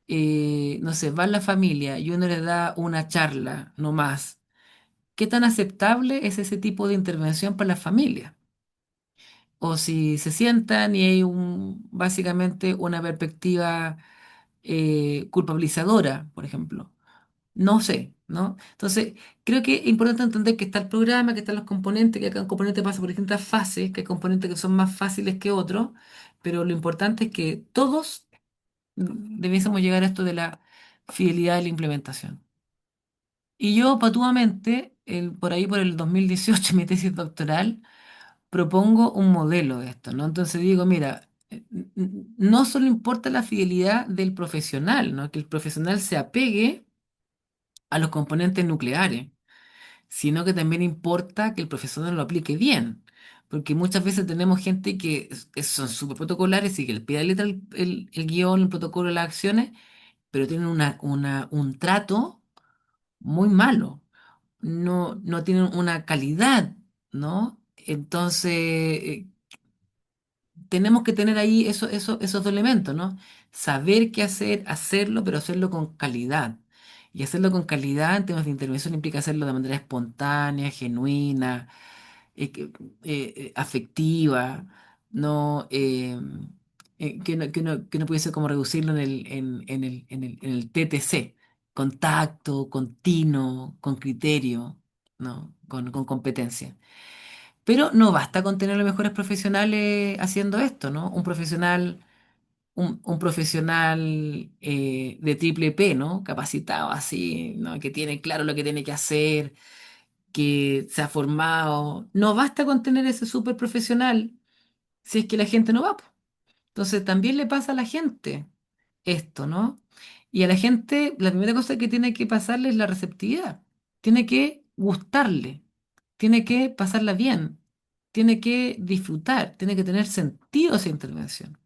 no sé, va en la familia y uno le da una charla, no más, ¿qué tan aceptable es ese tipo de intervención para la familia? O si se sientan y hay básicamente una perspectiva culpabilizadora, por ejemplo. No sé, ¿no? Entonces, creo que es importante entender que está el programa, que están los componentes, que cada componente pasa por distintas fases, que hay componentes que son más fáciles que otros, pero lo importante es que todos debiésemos llegar a esto de la fidelidad de la implementación. Y yo, patuamente, por ahí por el 2018, en mi tesis doctoral, propongo un modelo de esto, ¿no? Entonces digo, mira, no solo importa la fidelidad del profesional, ¿no? Que el profesional se apegue a los componentes nucleares, sino que también importa que el profesional lo aplique bien. Porque muchas veces tenemos gente que son súper protocolares y que le pide la letra el guión, el protocolo, las acciones, pero tienen un trato muy malo. No tienen una calidad, ¿no? Entonces, tenemos que tener ahí esos dos elementos, ¿no? Saber qué hacer, hacerlo, pero hacerlo con calidad. Y hacerlo con calidad en temas de intervención implica hacerlo de manera espontánea, genuina, afectiva, ¿no? Que no puede ser como reducirlo en el TTC, contacto, continuo, con criterio, ¿no? Con competencia. Pero no basta con tener los mejores profesionales haciendo esto, ¿no? Un profesional de triple P, ¿no? Capacitado así, ¿no? Que tiene claro lo que tiene que hacer, que se ha formado. No basta con tener ese súper profesional si es que la gente no va, po. Entonces también le pasa a la gente esto, ¿no? Y a la gente, la primera cosa que tiene que pasarle es la receptividad. Tiene que gustarle, tiene que pasarla bien, tiene que disfrutar, tiene que tener sentido esa intervención.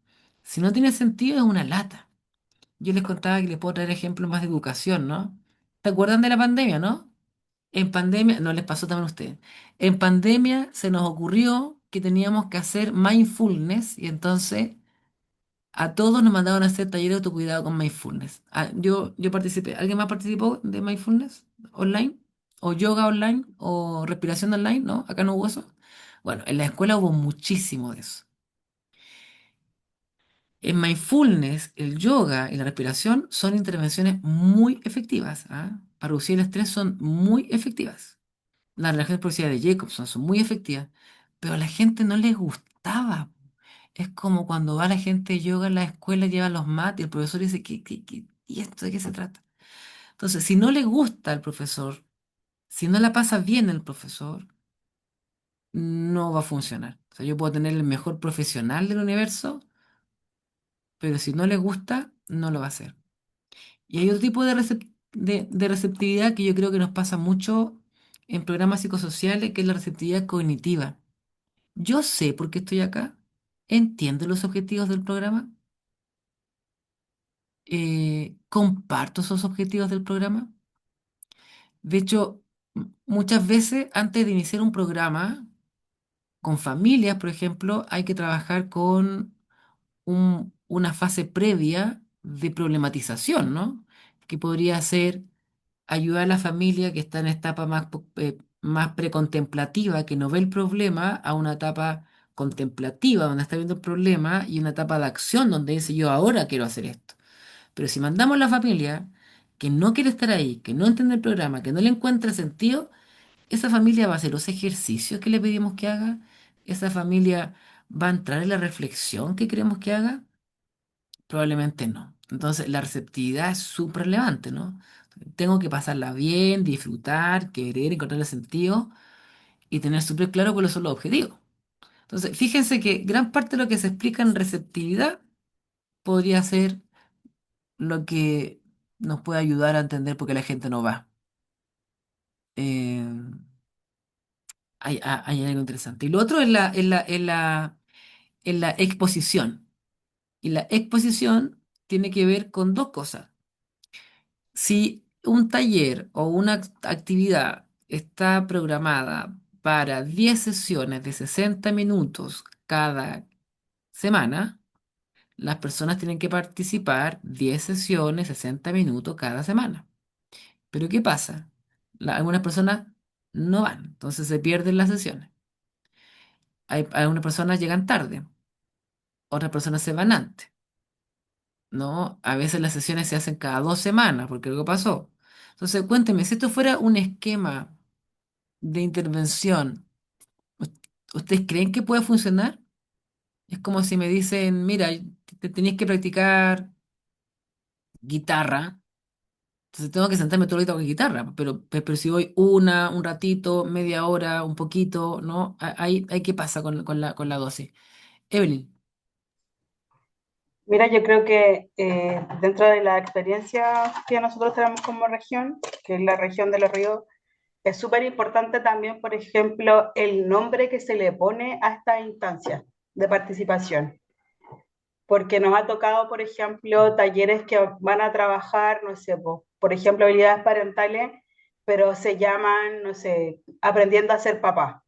Si no tiene sentido, es una lata. Yo les contaba que les puedo traer ejemplos más de educación, ¿no? ¿Se acuerdan de la pandemia, no? En pandemia, no les pasó también a ustedes. En pandemia se nos ocurrió que teníamos que hacer mindfulness y entonces a todos nos mandaban a hacer talleres de autocuidado con mindfulness. Yo participé. ¿Alguien más participó de mindfulness online? ¿O yoga online? ¿O respiración online? ¿No? Acá no hubo eso. Bueno, en la escuela hubo muchísimo de eso. En mindfulness, el yoga y la respiración son intervenciones muy efectivas, ¿ah? Para reducir el estrés son muy efectivas. Las relaciones progresivas de Jacobson son muy efectivas, pero a la gente no les gustaba. Es como cuando va la gente de yoga a la escuela, lleva los mats y el profesor dice, ¿y esto de qué se trata? Entonces, si no le gusta al profesor, si no la pasa bien el profesor, no va a funcionar. O sea, yo puedo tener el mejor profesional del universo, pero si no le gusta, no lo va a hacer. Y hay otro tipo de receptividad que yo creo que nos pasa mucho en programas psicosociales, que es la receptividad cognitiva. Yo sé por qué estoy acá, entiendo los objetivos del programa, comparto esos objetivos del programa. De hecho, muchas veces antes de iniciar un programa, con familias, por ejemplo, hay que trabajar con una fase previa de problematización, ¿no? Que podría ser ayudar a la familia que está en esta etapa más precontemplativa, que no ve el problema, a una etapa contemplativa, donde está viendo el problema, y una etapa de acción, donde dice yo ahora quiero hacer esto. Pero si mandamos a la familia que no quiere estar ahí, que no entiende el programa, que no le encuentra sentido, esa familia va a hacer los ejercicios que le pedimos que haga, esa familia va a entrar en la reflexión que queremos que haga, probablemente no. Entonces, la receptividad es súper relevante, ¿no? Tengo que pasarla bien, disfrutar, querer, encontrarle sentido y tener súper claro cuáles son los objetivos. Entonces, fíjense que gran parte de lo que se explica en receptividad podría ser lo que nos puede ayudar a entender por qué la gente no va. hay algo interesante. Y lo otro es la exposición. Y la exposición tiene que ver con dos cosas. Si un taller o una actividad está programada para 10 sesiones de 60 minutos cada semana, las personas tienen que participar 10 sesiones, 60 minutos cada semana. Pero ¿qué pasa? Algunas personas no van, entonces se pierden las sesiones. Algunas personas llegan tarde, otras personas se van antes, ¿no? A veces las sesiones se hacen cada 2 semanas porque algo pasó. Entonces, cuénteme, si esto fuera un esquema de intervención, ¿us- ¿ustedes creen que puede funcionar? Es como si me dicen, mira, te tenías que practicar guitarra, entonces tengo que sentarme todo el día con guitarra, pero si voy un ratito, media hora, un poquito, ¿no? Ahí ¿qué pasa con la dosis? Evelyn. Mira, yo creo que dentro de la experiencia que nosotros tenemos como región, que es la región de los ríos, es súper importante también, por ejemplo, el nombre que se le pone a esta instancia de participación, porque nos ha tocado, por ejemplo, talleres que van a trabajar, no sé, por ejemplo, habilidades parentales, pero se llaman, no sé, aprendiendo a ser papá.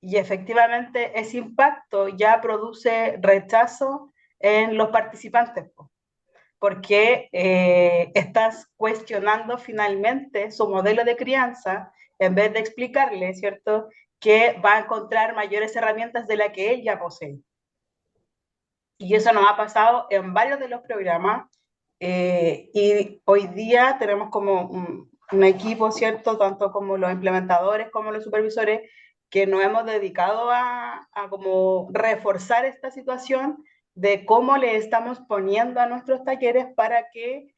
Y efectivamente ese impacto ya produce rechazo en los participantes, porque estás cuestionando finalmente su modelo de crianza en vez de explicarle, ¿cierto?, que va a encontrar mayores herramientas de las que él ya posee. Y eso nos ha pasado en varios de los programas. Y hoy día tenemos como un equipo, ¿cierto? Tanto como los implementadores como los supervisores, que nos hemos dedicado a como reforzar esta situación de cómo le estamos poniendo a nuestros talleres para que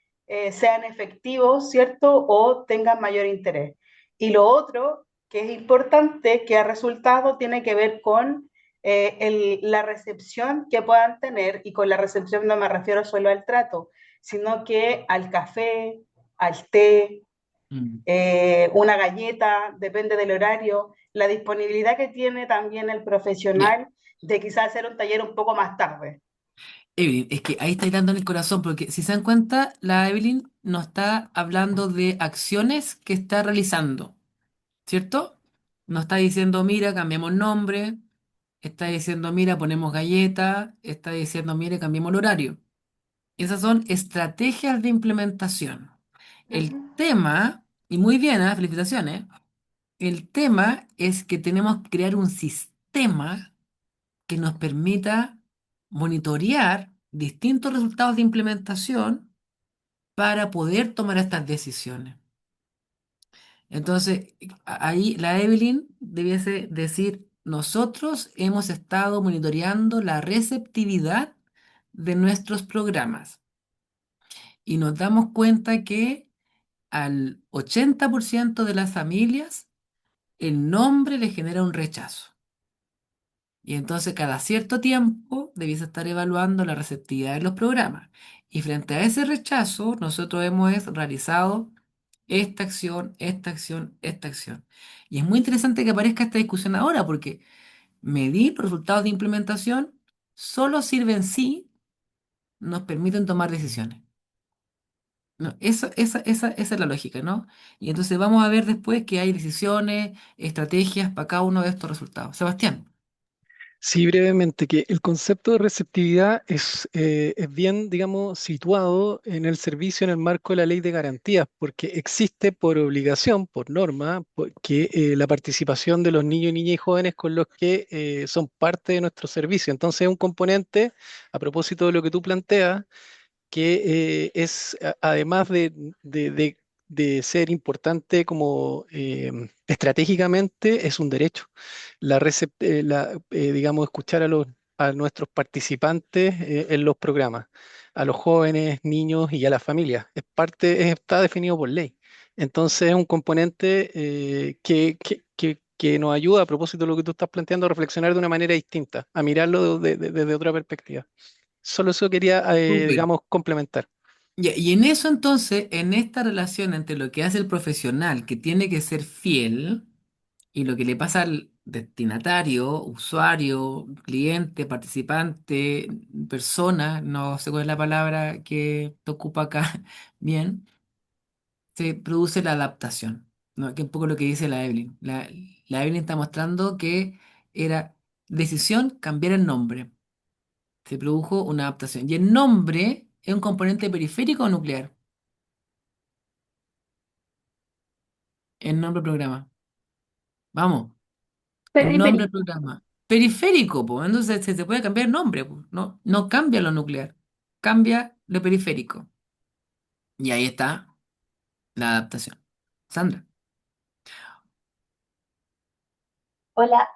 sean efectivos, ¿cierto? O tengan mayor interés. Y lo otro que es importante, que ha resultado, tiene que ver con la recepción que puedan tener, y con la recepción no me refiero solo al trato, sino que al café, al té, Mm. una galleta, depende del horario, la disponibilidad que tiene también el Ya, profesional de quizás hacer un taller un poco más tarde. Evelyn, es que ahí estáis dando en el corazón, porque si se dan cuenta, la Evelyn nos está hablando de acciones que está realizando, ¿cierto? Nos está diciendo, mira, cambiamos nombre, está diciendo, mira, ponemos galleta, está diciendo, mire, cambiemos el horario. Esas son estrategias de implementación. El Ujú. tema, y muy bien, felicitaciones, el tema es que tenemos que crear un sistema que nos permita monitorear distintos resultados de implementación para poder tomar estas decisiones. Entonces, ahí la Evelyn debiese decir, nosotros hemos estado monitoreando la receptividad de nuestros programas y nos damos cuenta que al 80% de las familias el nombre le genera un rechazo. Y entonces cada cierto tiempo debiese estar evaluando la receptividad de los programas. Y frente a ese rechazo, nosotros hemos realizado esta acción, esta acción, esta acción. Y es muy interesante que aparezca esta discusión ahora, porque medir los resultados de implementación solo sirven si nos permiten tomar decisiones. ¿No? Esa es la lógica, ¿no? Y entonces vamos a ver después que hay decisiones, estrategias para cada uno de estos resultados. Sebastián. Sí, brevemente, que el concepto de receptividad es bien, digamos, situado en el servicio en el marco de la ley de garantías, porque existe por obligación, por norma, que la participación de los niños, niñas y jóvenes con los que son parte de nuestro servicio. Entonces, es un componente, a propósito de lo que tú planteas, que además de ser importante como estratégicamente, es un derecho. Digamos, escuchar a nuestros participantes en los programas, a los jóvenes, niños y a las familias. Está definido por ley. Entonces es un componente que nos ayuda, a propósito de lo que tú estás planteando, a reflexionar de una manera distinta, a mirarlo desde otra perspectiva. Solo eso quería, Súper. digamos, complementar. Y en eso entonces, en esta relación entre lo que hace el profesional, que tiene que ser fiel, Y lo que le pasa al destinatario, usuario, cliente, participante, persona, no sé cuál es la palabra que te ocupa acá bien, se produce la adaptación, ¿no? Que es un poco lo que dice la Evelyn. La Evelyn está mostrando que era decisión cambiar el nombre. Se produjo una adaptación. Y el nombre es un componente periférico o nuclear. El nombre del programa. Vamos, el nombre del Periférico. programa. Periférico, pues. Entonces se puede cambiar el nombre, po. No, no cambia lo nuclear. Cambia lo periférico. Y ahí está la adaptación. Sandra. Hola,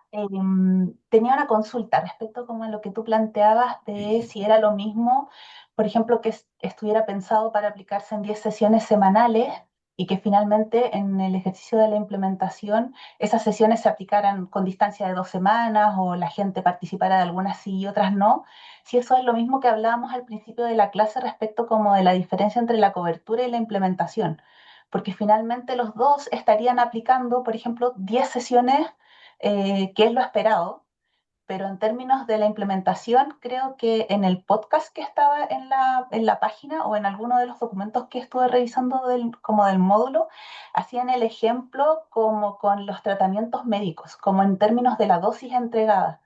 tenía una consulta respecto como a lo que tú planteabas de si era lo mismo, por ejemplo, que estuviera pensado para aplicarse en 10 sesiones semanales y que finalmente en el ejercicio de la implementación esas sesiones se aplicaran con distancia de 2 semanas o la gente participara de algunas sí y otras no. Si eso es lo mismo que hablábamos al principio de la clase respecto como de la diferencia entre la cobertura y la implementación, porque finalmente los dos estarían aplicando, por ejemplo, 10 sesiones que es lo esperado, pero en términos de la implementación, creo que en el podcast que estaba en la página o en alguno de los documentos que estuve revisando como del módulo, hacían el ejemplo como con los tratamientos médicos, como en términos de la dosis entregada.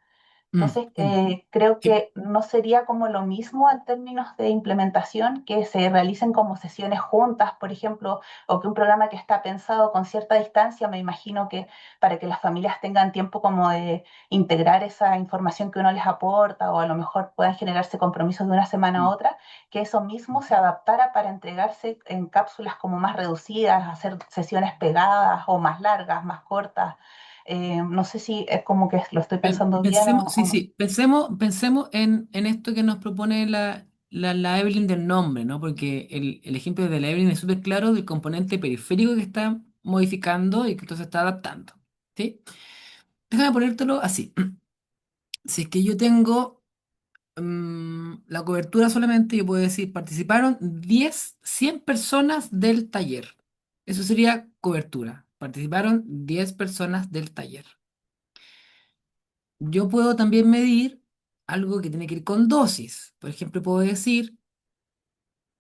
Mm, Entonces, mm. creo Sí, que no sería como lo mismo en términos de implementación que se realicen como sesiones juntas, por ejemplo, o que un programa que está pensado con cierta distancia, me imagino que para que las familias tengan tiempo como de integrar esa información que uno les aporta o a lo mejor puedan generarse compromisos de una semana a mm. otra, que eso mismo se adaptara para entregarse en cápsulas como más reducidas, hacer sesiones pegadas o más largas, más cortas. No sé si es como que lo estoy pensando bien Pensemos, sí, o no. sí, pensemos en esto que nos propone la Evelyn del nombre, ¿no? Porque el ejemplo de la Evelyn es súper claro del componente periférico que está modificando y que entonces está adaptando, ¿sí? Déjame ponértelo así. Si es que yo tengo la cobertura solamente, yo puedo decir, participaron 100 personas del taller. Eso sería cobertura. Participaron 10 personas del taller. Yo puedo también medir algo que tiene que ir con dosis. Por ejemplo, puedo decir,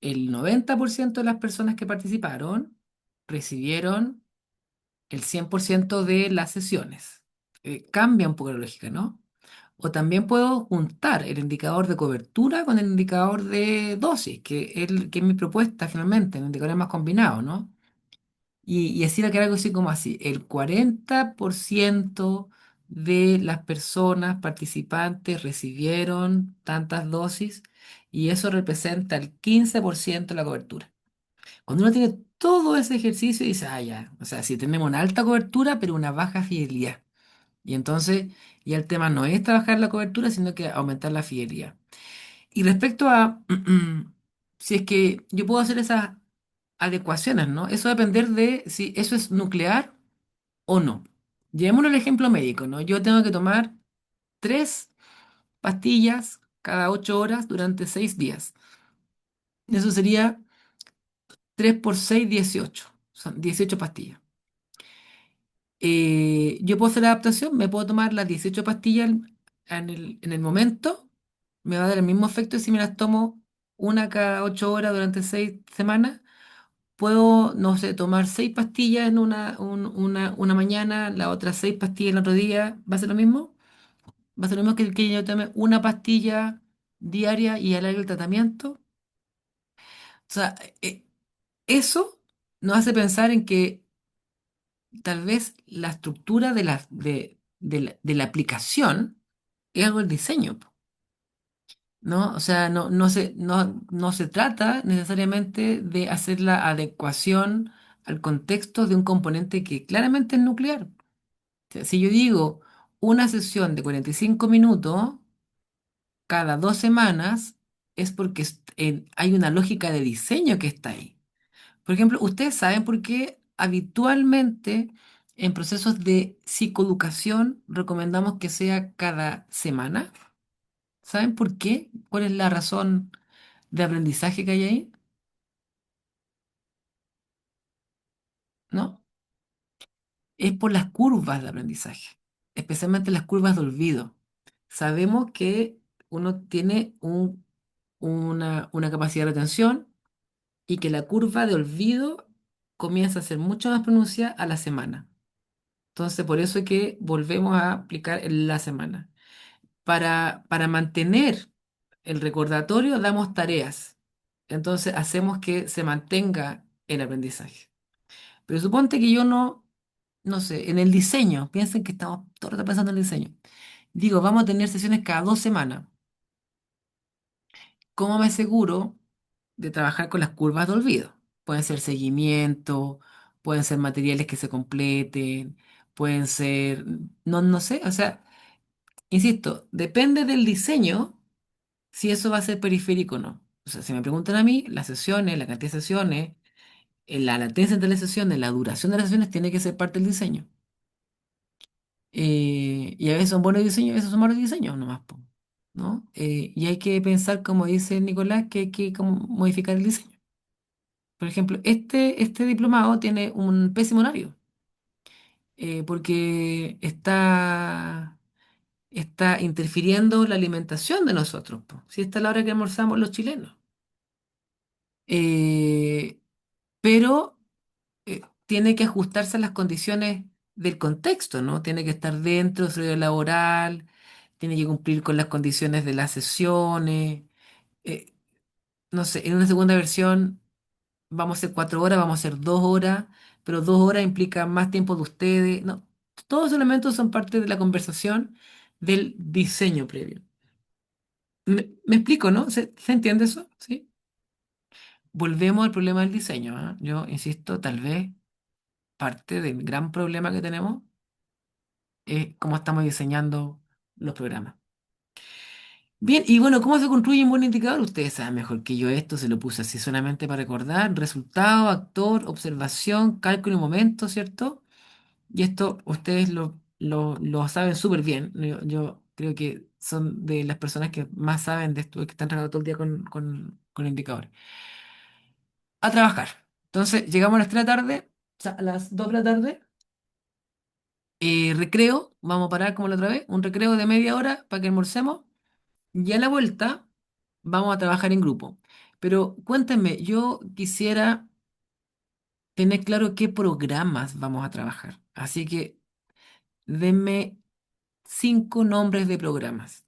el 90% de las personas que participaron recibieron el 100% de las sesiones. Cambia un poco la lógica, ¿no? O también puedo juntar el indicador de cobertura con el indicador de dosis, que es mi propuesta finalmente, el indicador más combinado, ¿no? Y así va a quedar algo así como así. El 40% de las personas participantes recibieron tantas dosis y eso representa el 15% de la cobertura. Cuando uno tiene todo ese ejercicio, dice, ah, ya, o sea, si tenemos una alta cobertura, pero una baja fidelidad. Y entonces, ya el tema no es trabajar la cobertura, sino que aumentar la fidelidad. Y respecto a si es que yo puedo hacer esas adecuaciones, ¿no? Eso va a depender de si eso es nuclear o no. Llevémonos el ejemplo médico, ¿no? Yo tengo que tomar 3 pastillas cada 8 horas durante 6 días. Eso sería 3 por 6 18. Son 18 pastillas. Yo puedo hacer la adaptación, me puedo tomar las 18 pastillas en el momento, me va a dar el mismo efecto si me las tomo una cada 8 horas durante 6 semanas. Puedo, no sé, tomar 6 pastillas en una mañana, las otras 6 pastillas el otro día. ¿Va a ser lo mismo? ¿Va a ser lo mismo que yo tome una pastilla diaria y alargue el tratamiento? O sea, eso nos hace pensar en que tal vez la estructura de la aplicación es algo del diseño, po, ¿no? O sea, no se trata necesariamente de hacer la adecuación al contexto de un componente que claramente es nuclear. O sea, si yo digo una sesión de 45 minutos cada 2 semanas, es porque hay una lógica de diseño que está ahí. Por ejemplo, ¿ustedes saben por qué habitualmente en procesos de psicoeducación recomendamos que sea cada semana? ¿Saben por qué? ¿Cuál es la razón de aprendizaje que hay ahí? ¿No? es por las curvas de aprendizaje, especialmente las curvas de olvido. Sabemos que uno tiene una capacidad de retención y que la curva de olvido comienza a ser mucho más pronunciada a la semana. Entonces, por eso es que volvemos a aplicar en la semana. Para mantener el recordatorio, damos tareas. Entonces, hacemos que se mantenga el aprendizaje. Pero suponte que yo no sé, en el diseño, piensen que estamos todo el rato pensando en el diseño. Digo, vamos a tener sesiones cada 2 semanas. ¿Cómo me aseguro de trabajar con las curvas de olvido? Pueden ser seguimiento, pueden ser materiales que se completen, pueden ser, no sé, o sea, insisto, depende del diseño si eso va a ser periférico o no. O sea, si me preguntan a mí, las sesiones, la cantidad de sesiones, la latencia entre las sesiones, la duración de las sesiones tiene que ser parte del diseño. Y a veces son buenos diseños, a veces son malos diseños nomás, po, ¿no? Y hay que pensar, como dice Nicolás, que hay que como modificar el diseño. Por ejemplo, este diplomado tiene un pésimo horario, porque está interfiriendo la alimentación de nosotros, po. Si esta es la hora que almorzamos los chilenos. Eh, pero tiene que ajustarse a las condiciones del contexto, ¿no? Tiene que estar dentro de su horario laboral, tiene que cumplir con las condiciones de las sesiones. eh, no sé, en una segunda versión vamos a hacer 4 horas, vamos a hacer 2 horas, pero 2 horas implica más tiempo de ustedes. No, todos los elementos son parte de la conversación del diseño previo. Me explico, ¿no? ¿Se entiende eso? ¿Sí? Volvemos al problema del diseño, ¿ah? Yo insisto, tal vez parte del gran problema que tenemos es cómo estamos diseñando los programas. Bien, y bueno, ¿cómo se construye un buen indicador? Ustedes saben mejor que yo esto, se lo puse así solamente para recordar. Resultado, actor, observación, cálculo y momento, ¿cierto? Y esto ustedes lo saben súper bien. Yo creo que son de las personas que más saben de esto, que están trabajando todo el día con indicadores. A trabajar. Entonces, llegamos a las 3 de la tarde, o sea, a las 2 de la tarde. Recreo, vamos a parar como la otra vez, un recreo de media hora para que almorcemos. Y a la vuelta vamos a trabajar en grupo. Pero cuéntenme, yo quisiera tener claro qué programas vamos a trabajar. Así que denme 5 nombres de programas.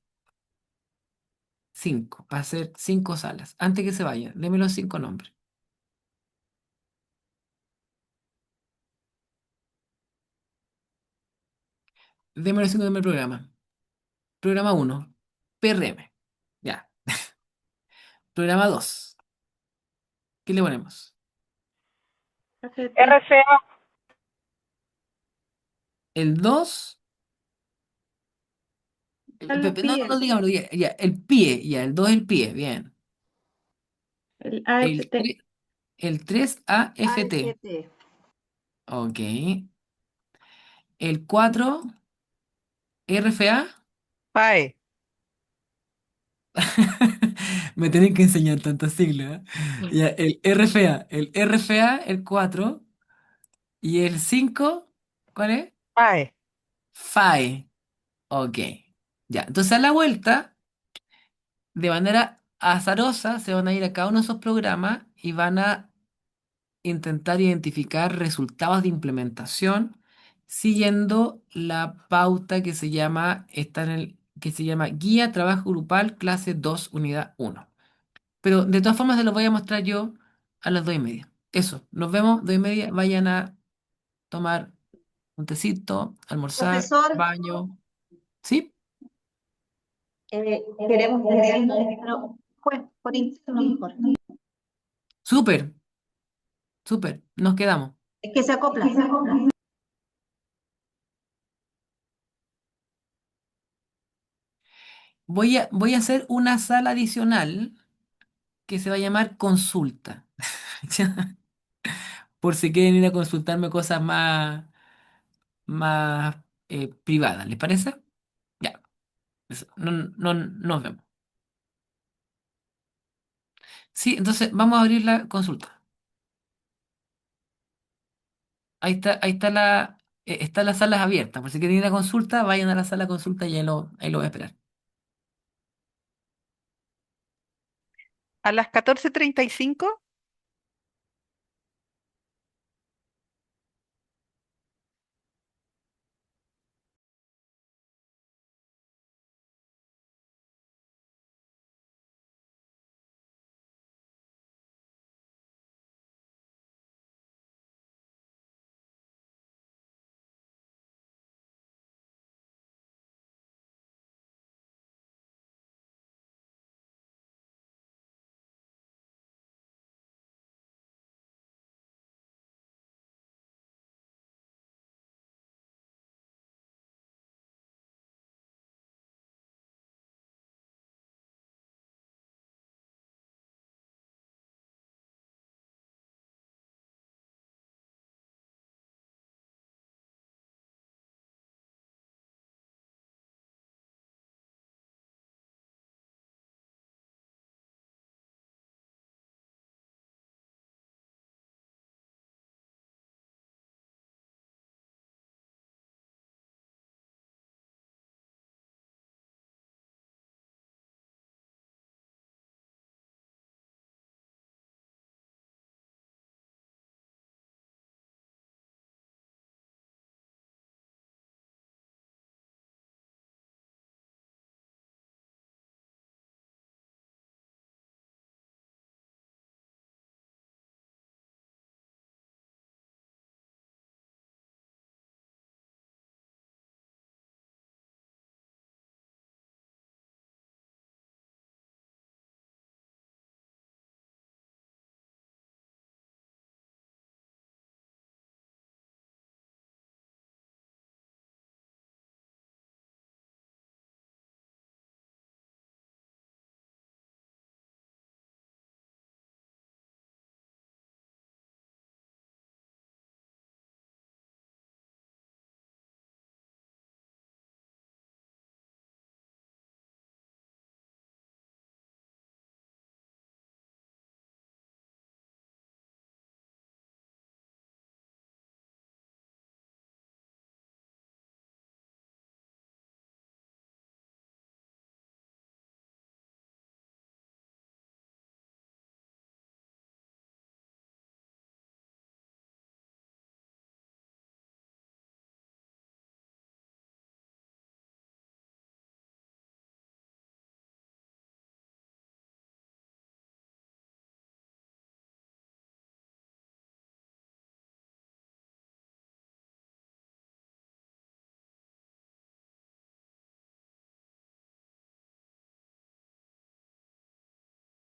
5, para hacer 5 salas. Antes que se vayan, denme los 5 nombres. Denme los 5 nombres del programa. Programa uno, PRM. Ya. Programa 2, ¿qué le ponemos? FT, El 2. el No, no, PIE, no, dígamelo, ya, ya, el pie, ya, el 2 el pie, bien. el El AFT, 3 el 3 AFT, AFT. ok. El 4 RFA, PAE, me tienen que enseñar tantas siglas, ¿eh? Ya, el RFA, el 4 y el 5, ¿cuál es? PAE. FAE, ok. Ya, entonces a la vuelta, de manera azarosa, se van a ir a cada uno de esos programas y van a intentar identificar resultados de implementación siguiendo la pauta que se llama, que se llama Guía Trabajo Grupal Clase 2 Unidad 1. Pero de todas formas se los voy a mostrar yo a las 2:30. Eso, nos vemos 2:30. Vayan a tomar un tecito, almorzar, Profesor, baño. ¿Sí? queremos decirlo, pero pues por interno mejor. Súper, súper. Nos quedamos. Es que se acopla. Voy a hacer una sala adicional que se va a llamar consulta. Por si quieren ir a consultarme cosas más privadas, ¿les parece? Ya, eso, nos vemos. Sí, entonces vamos a abrir la consulta. Ahí está están las salas abiertas. Por si quieren ir a consulta, vayan a la sala de consulta y ahí lo voy a esperar. A las 14:35